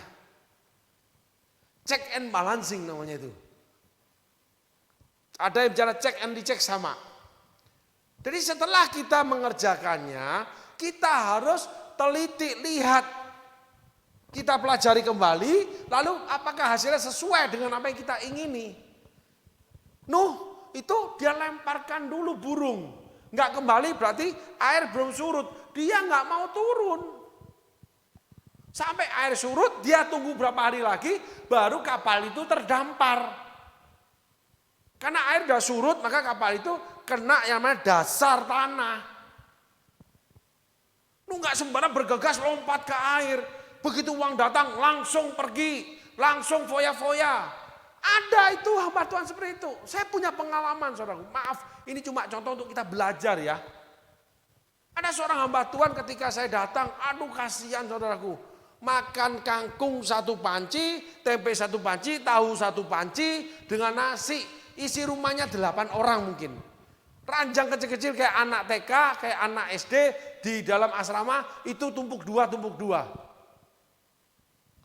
Check and balancing namanya itu. Ada yang bicara cek and dicek sama. Jadi setelah kita mengerjakannya, kita harus teliti, lihat. Kita pelajari kembali, lalu apakah hasilnya sesuai dengan apa yang kita ingini. Nuh, itu dia lemparkan dulu burung. Enggak kembali berarti air belum surut. Dia enggak mau turun. Sampai air surut, dia tunggu berapa hari lagi, baru kapal itu terdampar. Karena air sudah surut, maka kapal itu kena yang namanya dasar tanah. Lu nggak sembarang bergegas lompat ke air. Begitu uang datang langsung pergi, langsung foya-foya. Ada itu hamba Tuhan seperti itu. Saya punya pengalaman saudaraku. Maaf, ini cuma contoh untuk kita belajar ya. Ada seorang hamba Tuhan ketika saya datang, aduh kasihan saudaraku. Makan kangkung 1 panci, tempe 1 panci, tahu 1 panci dengan nasi. Isi rumahnya 8 orang mungkin. Ranjang kecil-kecil kayak anak TK, kayak anak SD di dalam asrama itu tumpuk 2.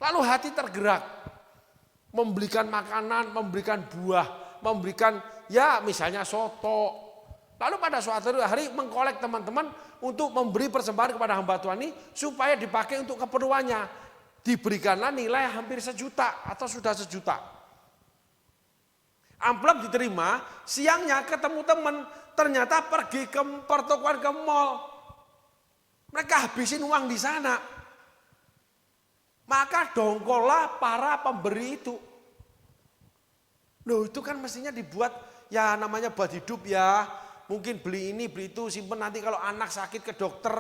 Lalu hati tergerak. Memberikan makanan, memberikan buah, memberikan ya misalnya soto. Lalu pada suatu hari mengkolek teman-teman untuk memberi persembahan kepada hamba Tuhan ini supaya dipakai untuk keperluannya. Diberikanlah nilai hampir 1 juta atau sudah 1 juta. Amplop diterima, siangnya ketemu teman, ternyata pergi ke pertokoan ke mall. Mereka habisin uang di sana. Maka dongkollah para pemberi itu. Loh itu kan mestinya dibuat ya namanya buat hidup ya. Mungkin beli ini, beli itu, simpen nanti kalau anak sakit ke dokter.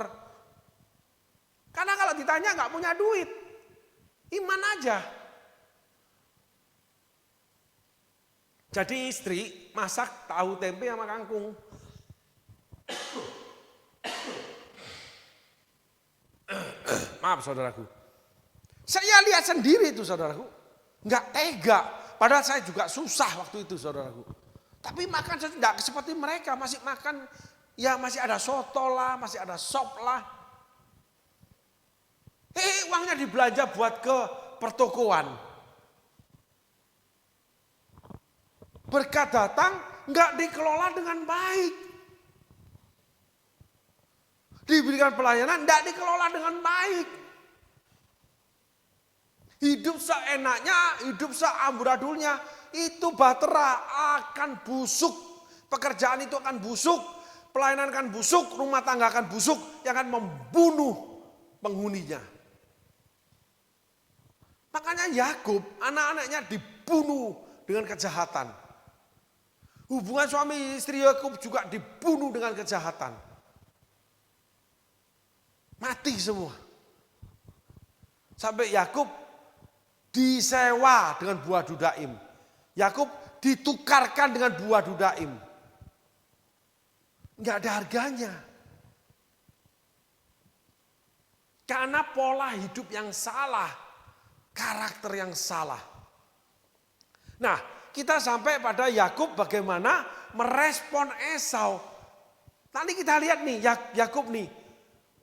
Karena kalau ditanya nggak punya duit, iman aja. Jadi istri masak tahu tempe sama kangkung. Maaf saudaraku. Saya lihat sendiri itu saudaraku. Enggak tega. Padahal saya juga susah waktu itu saudaraku. Tapi makan saya tidak seperti mereka. Masih makan, ya masih ada soto lah, masih ada sop lah. Uangnya dibelanja buat ke pertokoan. Berkat datang, enggak dikelola dengan baik. Diberikan pelayanan, enggak dikelola dengan baik. Hidup seenaknya, hidup seamburadulnya, itu bahtera akan busuk. Pekerjaan itu akan busuk, pelayanan akan busuk, rumah tangga akan busuk, yang akan membunuh penghuninya. Makanya Yakub, anak-anaknya dibunuh dengan kejahatan. Hubungan suami istri Yakub juga dibunuh dengan kejahatan. Mati semua. Sampai Yakub disewa dengan buah dudaim. Yakub ditukarkan dengan buah dudaim. Enggak ada harganya. Karena pola hidup yang salah, karakter yang salah. Nah, kita sampai pada Yakub bagaimana merespon Esau. Nanti kita lihat nih Yakub nih.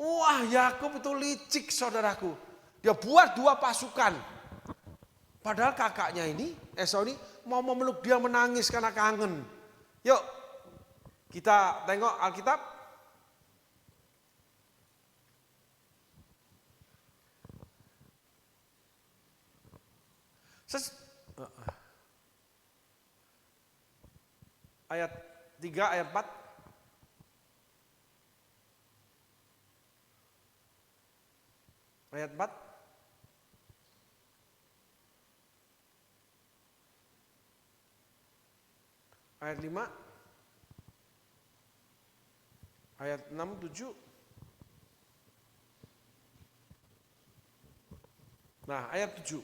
Wah, Yakub itu licik saudaraku. Dia buat 2 pasukan. Padahal kakaknya ini, Esau ini mau memeluk dia, menangis karena kangen. Yuk, kita tengok Alkitab. Ayat 3, ayat 4. Ayat 4. Ayat 5. Ayat 6, 7. Nah, ayat 7.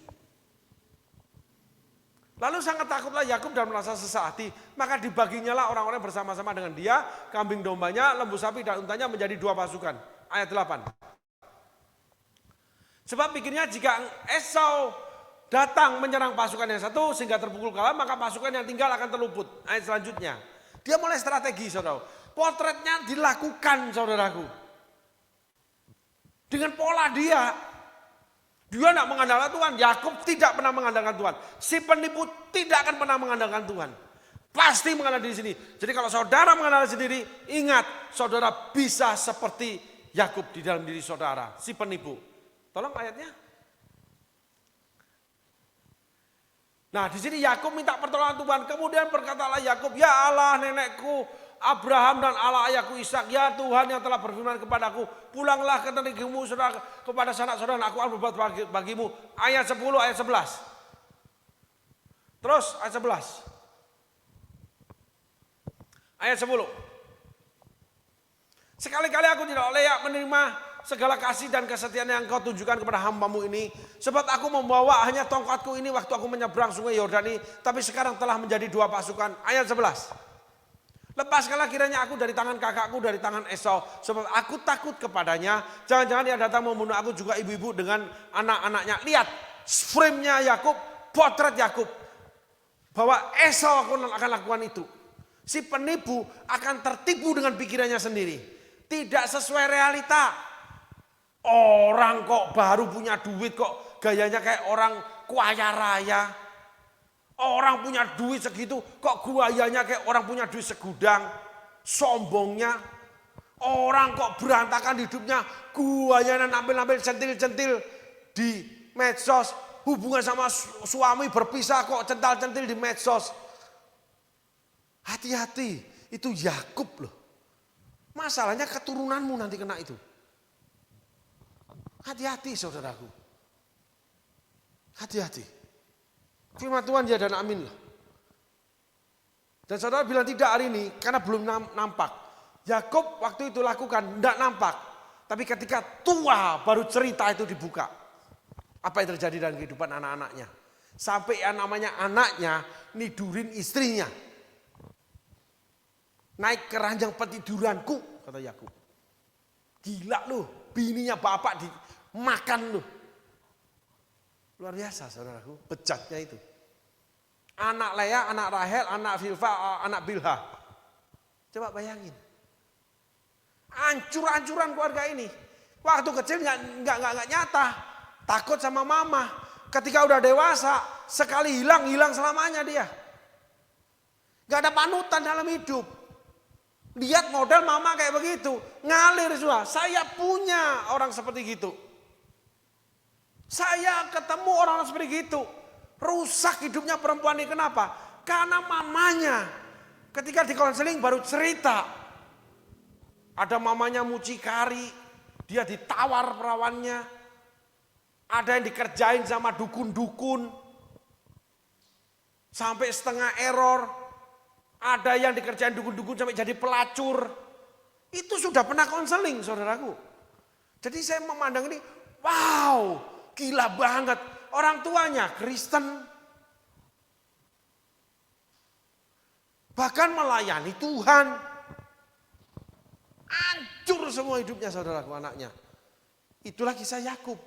Lalu sangat takutlah Yakub dan merasa sesak hati, maka dibaginya lah orang-orang bersama-sama dengan dia, kambing dombanya, lembu sapi dan untanya menjadi 2 pasukan. Ayat 8. Sebab pikirnya jika Esau datang menyerang pasukan yang satu sehingga terpukul kalah, maka pasukan yang tinggal akan terluput. Ayat selanjutnya. Dia mulai strategi, saudara. Potretnya dilakukan, saudaraku. Dengan pola dia. Dia tidak mengandalkan Tuhan. Yakub tidak pernah mengandalkan Tuhan. Si penipu tidak akan pernah mengandalkan Tuhan. Pasti mengandalkan diri sendiri. Jadi kalau saudara mengandalkan sendiri, ingat saudara bisa seperti Yakub di dalam diri saudara. Si penipu. Tolong ayatnya. Nah, di sini Yakub minta pertolongan Tuhan. Kemudian berkatalah Yakub, ya Allah nenekku Abraham dan Allah ayahku Ishak, ya Tuhan yang telah berfirman kepadaku, pulanglah ke negerimu kepada sanak saudara, aku akan berbuat bagimu. Ayat 10, ayat 11. Terus ayat 11. Ayat 10. Sekali-kali aku tidak layak menerima segala kasih dan kesetiaan yang kau tunjukkan kepada hambamu ini. Sebab aku membawa hanya tongkatku ini waktu aku menyeberang sungai Yordan ini. Tapi sekarang telah menjadi 2 pasukan. Ayat 11. Lepaskanlah kiranya aku dari tangan kakakku, dari tangan Esau. Sebab aku takut kepadanya. Jangan-jangan dia datang membunuh aku juga ibu-ibu dengan anak-anaknya. Lihat frame-nya Yakub, potret Yakub. Bahwa Esau akan lakukan itu. Si penipu akan tertipu dengan pikirannya sendiri. Tidak sesuai realita. Orang kok baru punya duit kok gayanya kayak orang kaya raya. Orang punya duit segitu kok gayanya kayak orang punya duit segudang. Sombongnya. Orang kok berantakan hidupnya, gayanya nampil-nampil centil-centil di medsos. Hubungan sama suami berpisah kok cental-centil di medsos. Hati-hati, itu Yakub loh. Masalahnya keturunanmu nanti kena itu. Hati-hati saudaraku. Hati-hati. Firman Tuhan ya dan amin lah. Dan saudara bilang tidak hari ini karena belum nampak. Yakub waktu itu lakukan tidak nampak. Tapi ketika tua baru cerita itu dibuka. Apa yang terjadi dalam kehidupan anak-anaknya. Sampai yang namanya anaknya nidurin istrinya. Naik ke ranjang petiduranku, kata Yakub. Gila loh, bininya bapak makan lu. Luar biasa saudaraku, bejatnya itu. Anak Lea, anak Rahel, anak Zilpa, anak Bilha. Coba bayangin. Hancur-hancuran keluarga ini. Waktu kecil nggak nyata. Takut sama mama. Ketika udah dewasa, sekali hilang selamanya dia. Gak ada panutan dalam hidup. Lihat model mama kayak begitu. Ngalir semua. Saya punya orang seperti gitu. Saya ketemu orang seperti gitu. Rusak hidupnya perempuan ini. Kenapa? Karena mamanya ketika di konseling baru cerita. Ada mamanya mucikari. Dia ditawar perawannya. Ada yang dikerjain sama dukun-dukun. Sampai setengah error. Ada yang dikerjain dukun-dukun sampai jadi pelacur. Itu sudah pernah konseling saudaraku. Jadi saya memandang ini, wow, gila banget. Orang tuanya Kristen. Bahkan melayani Tuhan. Hancur semua hidupnya saudaraku, anaknya. Itulah kisah Yakub.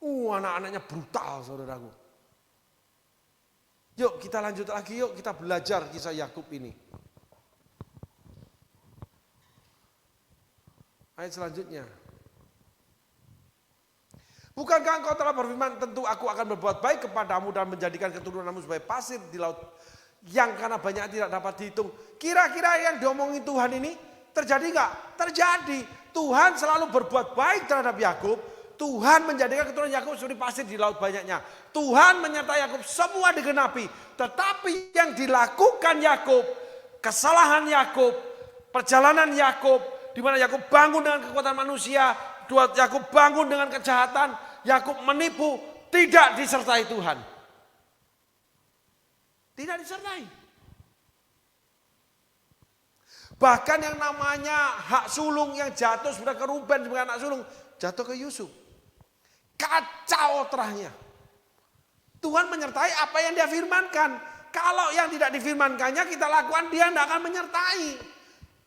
Anak-anaknya brutal saudaraku. Yuk kita lanjut lagi, yuk kita belajar kisah Yakub ini. Ayat selanjutnya. Bukankah engkau telah berfirman, tentu aku akan berbuat baik kepadamu dan menjadikan keturunanmu sebagai pasir di laut yang karena banyak tidak dapat dihitung. Kira-kira yang diomongin Tuhan ini terjadi enggak? Terjadi. Tuhan selalu berbuat baik terhadap Yakub. Tuhan menjadikan keturunan Yakub seperti pasir di laut banyaknya. Tuhan menyertai Yakub, semua digenapi. Tetapi yang dilakukan Yakub, kesalahan Yakub, perjalanan Yakub, di mana Yakub bangun dengan kekuatan manusia, Yakub bangun dengan kejahatan, Yakub menipu, tidak disertai Tuhan. Tidak disertai. Bahkan yang namanya hak sulung yang jatuh sebagai ke Ruben sebagai anak sulung, jatuh ke Yusuf. Kacau terahnya. Tuhan menyertai apa yang dia firmankan. Kalau yang tidak difirmankannya kita lakukan, dia tidak akan menyertai.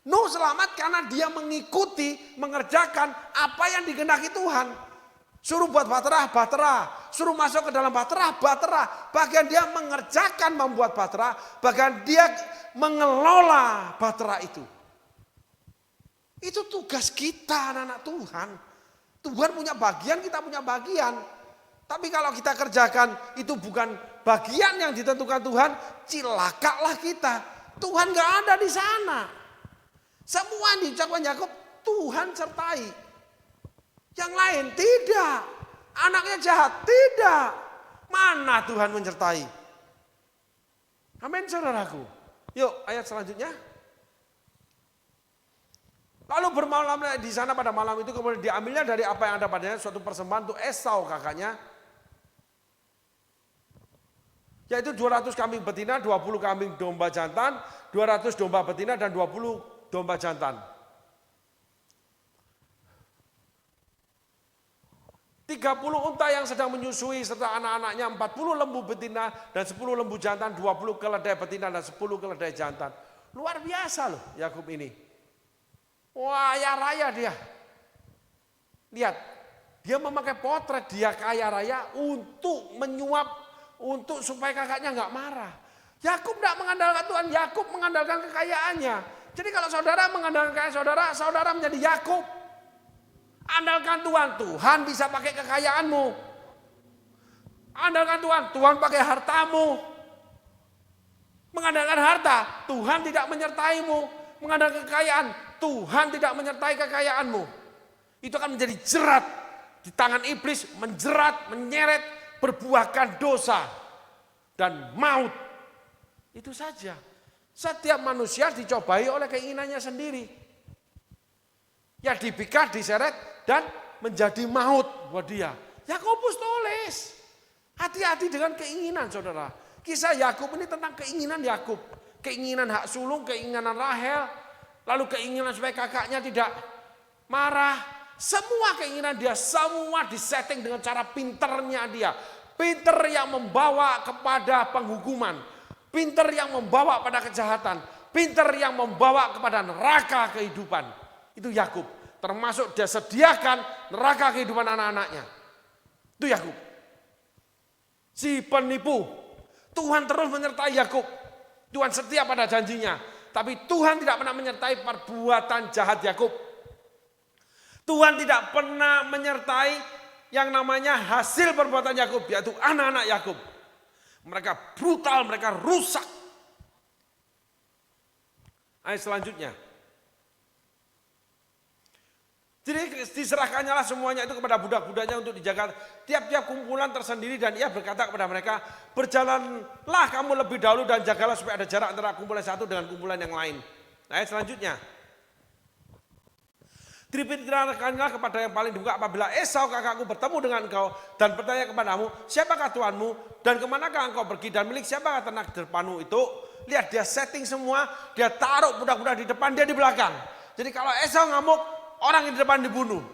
Nuh selamat karena dia mengikuti, mengerjakan apa yang digendaki Tuhan. Suruh buat bahtera. Suruh masuk ke dalam bahtera. Bagian dia mengerjakan membuat bahtera, bagian dia mengelola bahtera itu. Itu tugas kita anak-anak Tuhan. Tuhan punya bagian, kita punya bagian. Tapi kalau kita kerjakan itu bukan bagian yang ditentukan Tuhan, cilakalah kita. Tuhan gak ada di sana. Semua yang diucapkan Yakub Tuhan sertai. Yang lain tidak. Anaknya jahat, tidak. Mana Tuhan menyertai? Amin saudaraku. Yuk ayat selanjutnya. Lalu bermalam di sana pada malam itu kemudian diambilnya dari apa yang ada padanya suatu persembahan untuk Esau kakaknya. Yaitu 200 kambing betina, 20 kambing domba jantan, 200 domba betina dan 20 domba jantan. 30 unta yang sedang menyusui serta anak-anaknya, 40 lembu betina dan 10 lembu jantan, 20 keledai betina dan 10 keledai jantan. Luar biasa loh Yakub ini. Wah, kaya raya dia. Lihat, dia memakai potret dia kaya raya untuk menyuap, untuk supaya kakaknya nggak marah. Yakub tidak mengandalkan Tuhan, Yakub mengandalkan kekayaannya. Jadi kalau saudara mengandalkan kekayaan saudara menjadi Yakub. Andalkan Tuhan, Tuhan bisa pakai kekayaanmu. Andalkan Tuhan, Tuhan pakai hartamu. Mengandalkan harta, Tuhan tidak menyertaimu. Mengandalkan kekayaan, Tuhan tidak menyertai kekayaanmu. Itu akan menjadi jerat di tangan iblis, menjerat, menyeret, berbuahkan dosa dan maut. Itu saja. Setiap manusia dicobai oleh keinginannya sendiri. Ya dipikat, diseret dan menjadi maut buat dia. Yakobus tulis. Hati-hati dengan keinginan saudara. Kisah Yakub ini tentang keinginan Yakub. Keinginan hak sulung, keinginan Rahel, lalu keinginan supaya kakaknya tidak marah. Semua keinginan dia, semua disetting dengan cara pinternya dia. Pinter yang membawa kepada penghukuman. Pinter yang membawa pada kejahatan. Pinter yang membawa kepada neraka kehidupan. Itu Yakub. termasuk dia sediakan neraka kehidupan anak-anaknya. Itu Yakub. Si penipu. Tuhan terus menyertai Yakub. Tuhan setia pada janjinya. Tapi Tuhan tidak pernah menyertai perbuatan jahat Yakub. Tuhan tidak pernah menyertai yang namanya hasil perbuatan Yakub, yaitu anak-anak Yakub. Mereka brutal, mereka rusak. Ayat selanjutnya. Jadi diserahkannya lah semuanya itu kepada budak-budaknya untuk dijaga tiap-tiap kumpulan tersendiri, dan ia berkata kepada mereka, berjalanlah kamu lebih dahulu dan jagalah supaya ada jarak antara kumpulan satu dengan kumpulan yang lain. Ayat selanjutnya. Diberitakanlah kepada yang paling dibuka apabila Esau kakakku bertemu dengan engkau dan bertanya kepadamu, siapakah Tuhanmu dan kemanakah engkau pergi dan milik siapakah ternak terpanu itu. Lihat dia setting semua, dia taruh budak-budak di depan, dia di belakang. Jadi kalau Esau ngamuk, orang di depan dibunuh.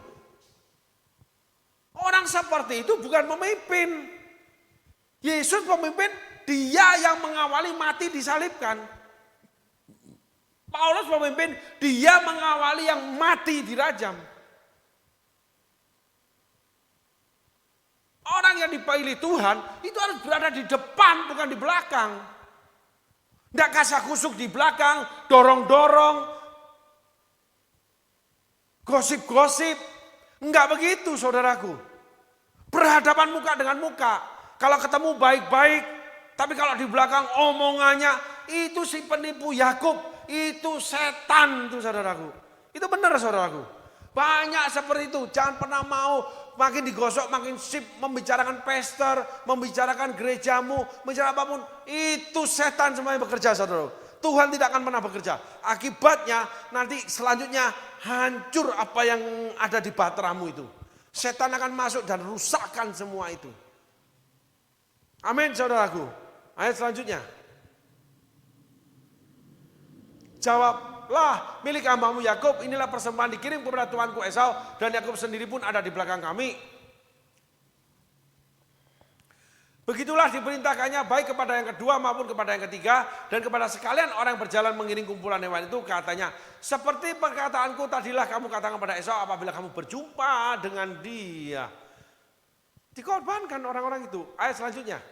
Orang seperti itu bukan pemimpin. Yesus pemimpin, dia yang mengawali mati disalibkan. Paulus pemimpin, dia mengawali yang mati dirajam. Orang yang dipilih Tuhan itu harus berada di depan, bukan di belakang. Tidak kasak kusuk di belakang, dorong-dorong, gosip-gosip. Enggak begitu saudaraku. Berhadapan muka dengan muka. Kalau ketemu baik-baik, tapi kalau di belakang omongannya, itu si penipu Yakub, itu setan itu saudaraku. Itu benar saudaraku. Banyak seperti itu, jangan pernah mau makin digosok makin sip membicarakan pastor, membicarakan gerejamu, membicarakan apapun. Itu setan semuanya bekerja saudaraku. Tuhan tidak akan pernah bekerja. Akibatnya nanti selanjutnya hancur apa yang ada di bahteramu itu. Setan akan masuk dan rusakkan semua itu. Amin saudaraku. Ayat selanjutnya. Jawablah milik hambamu Yakub, inilah persembahan dikirim kepada tuanku Esau, dan Yakub sendiri pun ada di belakang kami. Begitulah diperintahkannya baik kepada yang kedua maupun kepada yang ketiga, dan kepada sekalian orang yang berjalan mengiring kumpulan hewan itu, katanya, seperti perkataanku tadilah kamu katakan pada Esau apabila kamu berjumpa dengan dia. Dikorbankan orang-orang itu. Ayat selanjutnya.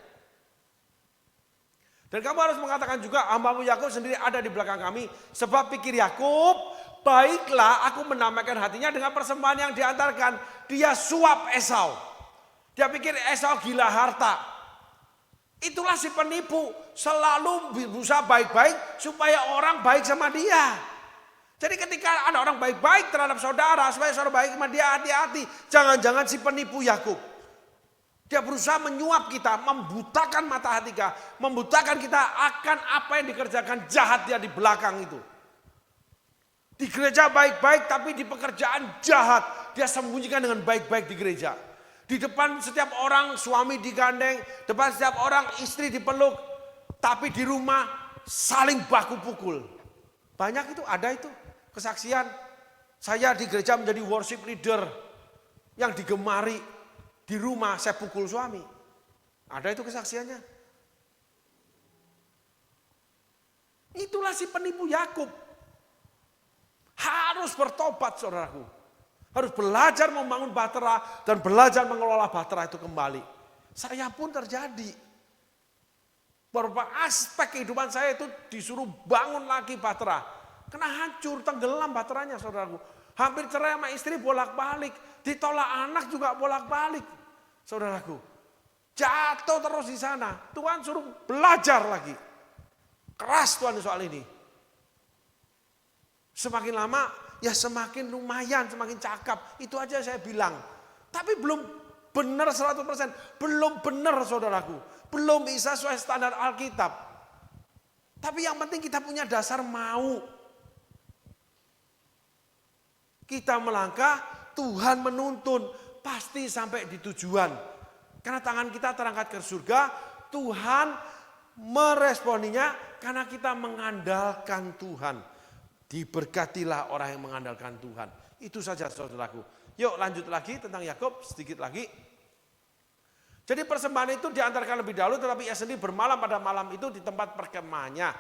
Dan kamu harus mengatakan juga, hambamu Yakub sendiri ada di belakang kami. Sebab pikir Yakub, baiklah aku menamakan hatinya dengan persembahan yang diantarkan. Dia suap Esau. Dia pikir Esau gila harta. Itulah si penipu. Selalu berusaha baik-baik supaya orang baik sama dia. Jadi ketika ada orang baik-baik terhadap saudara, supaya saudara baik sama dia, hati-hati. Jangan-jangan si penipu Yakub. Dia berusaha menyuap kita, membutakan mata hati kita, membutakan kita akan apa yang dikerjakan jahat dia di belakang itu. Di gereja baik-baik tapi di pekerjaan jahat dia sembunyikan dengan baik-baik di gereja. Di depan setiap orang suami digandeng, depan setiap orang istri dipeluk, tapi di rumah saling baku pukul. Banyak itu, ada itu kesaksian. Saya di gereja menjadi worship leader yang digemari. Di rumah saya pukul suami. Ada itu kesaksiannya. Itulah si penipu Yakub. Harus bertobat saudaraku. Harus belajar membangun bahtera dan belajar mengelola bahtera itu kembali. Saya pun terjadi. Beberapa aspek kehidupan saya itu disuruh bangun lagi bahtera. Kena hancur, tenggelam bahteranya saudaraku. Hampir cerai sama istri bolak-balik. Ditolak anak juga bolak-balik. Saudaraku, jatuh terus di sana. Tuhan suruh belajar lagi. Keras Tuhan soal ini. Semakin lama, ya semakin lumayan, semakin cakap. Itu aja saya bilang. Tapi belum benar 100%. Belum benar saudaraku. Belum bisa sesuai standar Alkitab. Tapi yang penting kita punya dasar mau. Kita melangkah, Tuhan menuntun. Pasti sampai di tujuan. Karena tangan kita terangkat ke surga, Tuhan meresponinya karena kita mengandalkan Tuhan. Diberkatilah orang yang mengandalkan Tuhan. Itu saja saudaraku. Yuk lanjut lagi tentang Yakub sedikit lagi. Jadi persembahan itu diantarkan lebih dahulu, tetapi ia sendiri bermalam pada malam itu di tempat perkemahannya.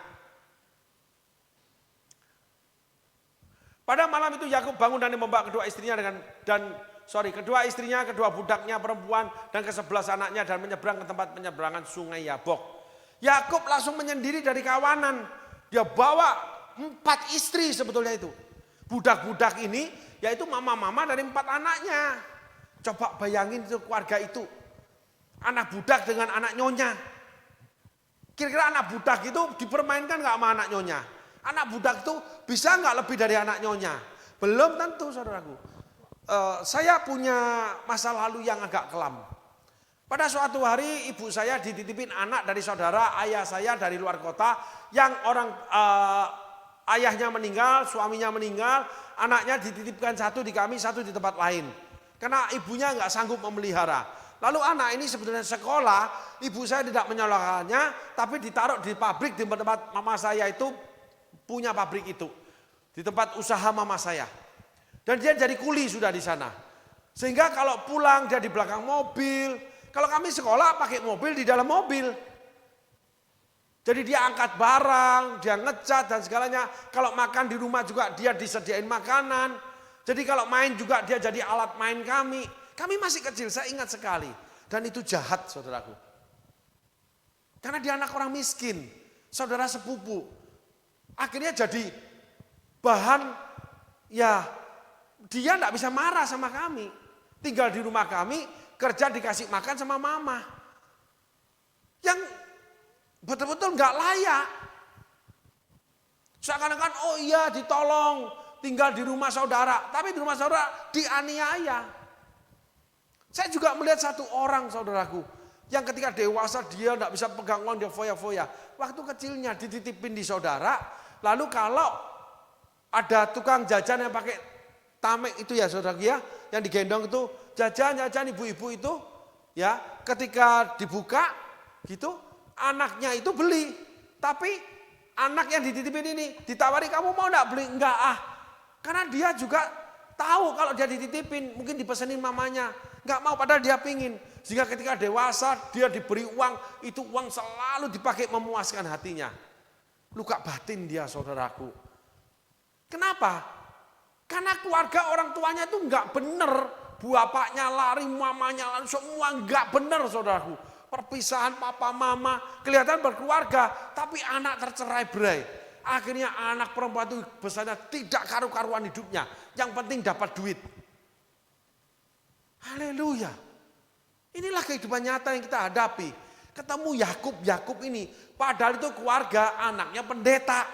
Pada malam itu Yakub bangun dan membawa kedua istrinya kedua budaknya perempuan dan ke-11 anaknya dan menyeberang ke tempat penyeberangan sungai Yabok. Yakub langsung menyendiri dari kawanan. Dia bawa 4 istri sebetulnya itu. Budak-budak ini yaitu mama-mama dari 4 anaknya. Coba bayangin itu keluarga itu. Anak budak dengan anak nyonya. Kira-kira anak budak itu dipermainkan gak sama anak nyonya? Anak budak itu bisa nggak lebih dari anak nyonya? Belum tentu saudaraku. Saya punya masa lalu yang agak kelam. Pada suatu hari ibu saya dititipin anak dari saudara ayah saya dari luar kota. Yang ayahnya meninggal, suaminya meninggal. Anaknya dititipkan satu di kami, satu di tempat lain. Karena ibunya nggak sanggup memelihara. Lalu anak ini sebetulnya sekolah, ibu saya tidak menyalahkannya. Tapi ditaruh di pabrik di tempat mama saya itu punya pabrik itu di tempat usaha mama saya, dan dia jadi kuli sudah di sana. Sehingga kalau pulang dia di belakang mobil. Kalau kami sekolah pakai mobil di dalam mobil. Jadi dia angkat barang, dia ngecat dan segalanya. Kalau makan di rumah juga dia disediain makanan. Jadi kalau main juga dia jadi alat main kami. Kami masih kecil, saya ingat sekali. Dan itu jahat saudaraku. Karena dia anak orang miskin, saudara sepupu. Akhirnya jadi bahan, ya dia enggak bisa marah sama kami. Tinggal di rumah kami, kerja dikasih makan sama mama. Yang betul-betul enggak layak. Seakan-akan oh iya ditolong, tinggal di rumah saudara. Tapi di rumah saudara dianiaya. Saya juga melihat satu orang saudaraku. Yang ketika dewasa dia enggak bisa pegang uang, dia foya-foya. Waktu kecilnya dititipin di saudara. Lalu kalau ada tukang jajan yang pakai tamek itu ya saudara ya, yang digendong itu jajan ibu-ibu itu ya, ketika dibuka gitu anaknya itu beli. Tapi anak yang dititipin ini ditawari, kamu mau enggak beli? Enggak Karena dia juga tahu kalau dia dititipin mungkin dipesenin mamanya, enggak mau padahal dia pingin. Sehingga ketika dewasa dia diberi uang, itu uang selalu dipakai memuaskan hatinya. Luka batin dia saudaraku. Kenapa? Karena keluarga orang tuanya itu enggak benar. Bapaknya lari, mamanya lari, semua enggak benar saudaraku. Perpisahan papa mama, kelihatan berkeluarga, tapi anak tercerai-berai. Akhirnya anak perempuan itu besarnya tidak karu-karuan hidupnya. Yang penting dapat duit. Haleluya. Inilah kehidupan nyata yang kita hadapi. Ketemu Yakub ini, padahal itu keluarga anaknya pendeta.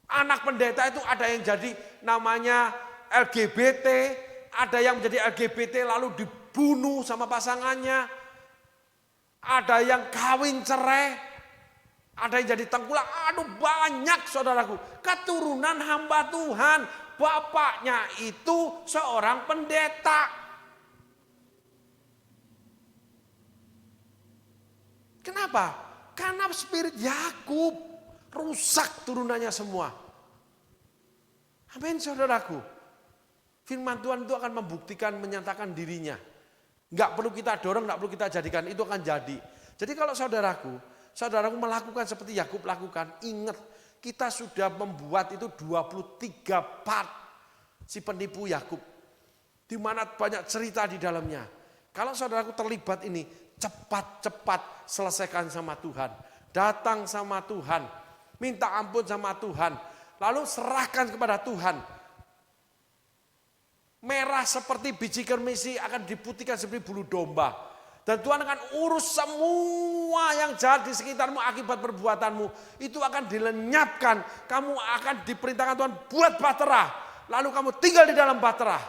Anak pendeta itu ada yang jadi namanya LGBT, ada yang menjadi LGBT lalu dibunuh sama pasangannya, ada yang kawin cerai, ada yang jadi tengkulak. Aduh banyak saudaraku, keturunan hamba Tuhan, bapaknya itu seorang pendeta. Kenapa? Karena spirit Yakub rusak turunannya semua. Amin saudaraku. Firman Tuhan itu akan membuktikan, menyatakan dirinya. Enggak perlu kita dorong, enggak perlu kita jadikan, itu akan jadi. Jadi kalau saudaraku melakukan seperti Yakub lakukan, ingat kita sudah membuat itu 23 part si penipu Yakub. Di mana banyak cerita di dalamnya. Kalau saudaraku terlibat ini, cepat-cepat selesaikan sama Tuhan. Datang sama Tuhan. Minta ampun sama Tuhan. Lalu serahkan kepada Tuhan. Merah seperti biji kermisi akan diputihkan seperti bulu domba. Dan Tuhan akan urus semua yang jahat di sekitarmu akibat perbuatanmu. Itu akan dilenyapkan. Kamu akan diperintahkan Tuhan buat bahtera. Lalu kamu tinggal di dalam bahtera.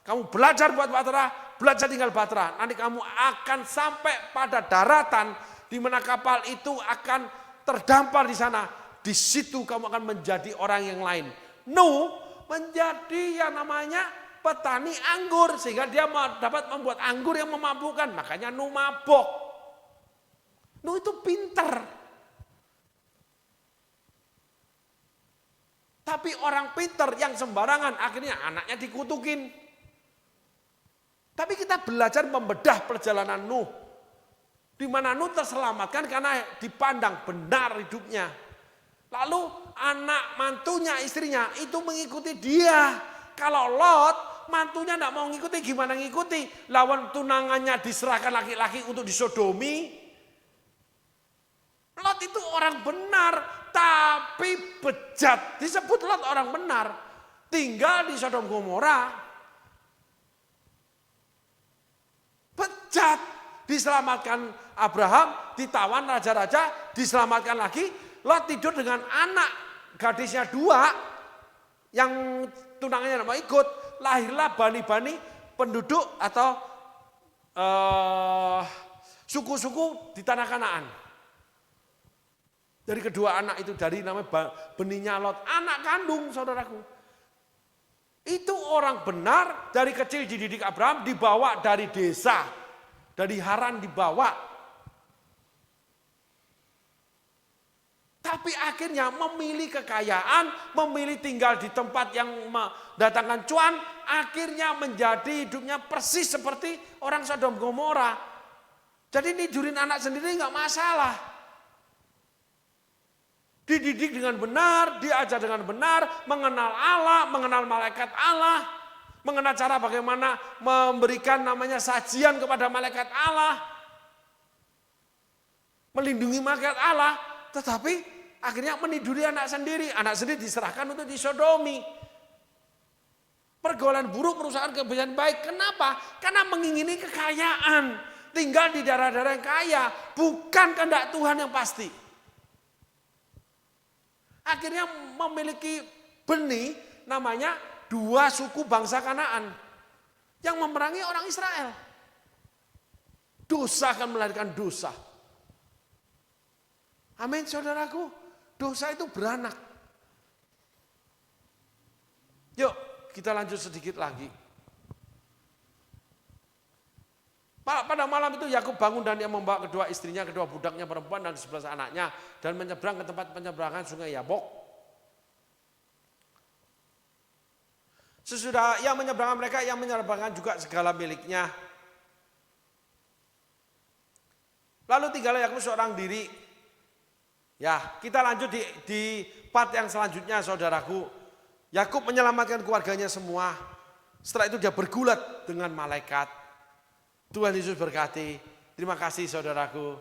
Kamu belajar buat bahtera, belajar tinggal bahtera. Nanti kamu akan sampai pada daratan di mana kapal itu akan terdampar di sana. Di situ kamu akan menjadi orang yang lain. Nuh menjadi yang namanya petani anggur, sehingga dia dapat membuat anggur yang memabukkan. Makanya Nuh mabok. Nuh itu pinter. Tapi orang pinter yang sembarangan akhirnya anaknya dikutukin. Tapi kita belajar membedah perjalanan Nuh. Di mana Nuh terselamatkan karena dipandang benar hidupnya. Lalu anak mantunya, istrinya itu mengikuti dia. Kalau Lot, mantunya tidak mau ngikuti, gimana ngikuti? Lawan tunangannya diserahkan laki-laki untuk disodomi. Lot itu orang benar, tapi bejat. Disebut Lot orang benar. Tinggal di Sodom Gomora. Bejat. Diselamatkan Abraham, ditawan raja-raja, diselamatkan lagi. Lot tidur dengan anak gadisnya 2 yang tunangannya tidak mau ikut. Lahirlah bani-bani penduduk atau suku-suku di tanah Kanaan. Dari kedua anak itu, dari namanya benihnya Lot, anak kandung saudaraku. Itu orang benar, dari kecil dididik Abraham, dibawa dari desa, dari Haran dibawa. Tapi akhirnya memilih kekayaan, memilih tinggal di tempat yang mendatangkan cuan, akhirnya menjadi hidupnya persis seperti orang Sodom Gomora. Jadi nidurin anak sendiri nggak masalah. Dididik dengan benar, diajar dengan benar, mengenal Allah, mengenal malaikat Allah, mengenal cara bagaimana memberikan namanya sajian kepada malaikat Allah, melindungi malaikat Allah, tetapi akhirnya meniduri anak sendiri diserahkan untuk disodomi. Pergaulan buruk, perusahaan kebiasaan baik. Kenapa? Karena mengingini kekayaan. Tinggal di daerah-daerah yang kaya. Bukan kehendak Tuhan yang pasti. Akhirnya memiliki benih namanya 2 suku bangsa Kanaan. Yang memerangi orang Israel. Dosa akan melahirkan dosa. Amin saudaraku. Dosa itu beranak. Yuk kita lanjut sedikit lagi. Pada malam itu Yakub bangun dan dia membawa kedua istrinya, kedua budaknya perempuan dan 11 anaknya. Dan menyeberang ke tempat penyeberangan sungai Yabok. Sesudah ia menyeberangkan mereka, ia menyeberangkan juga segala miliknya. Lalu tinggallah Yakub seorang diri. Ya, kita lanjut di part yang selanjutnya saudaraku. Yakub menyelamatkan keluarganya semua. Setelah itu dia bergulat dengan malaikat. Tuhan Yesus berkati. Terima kasih saudaraku.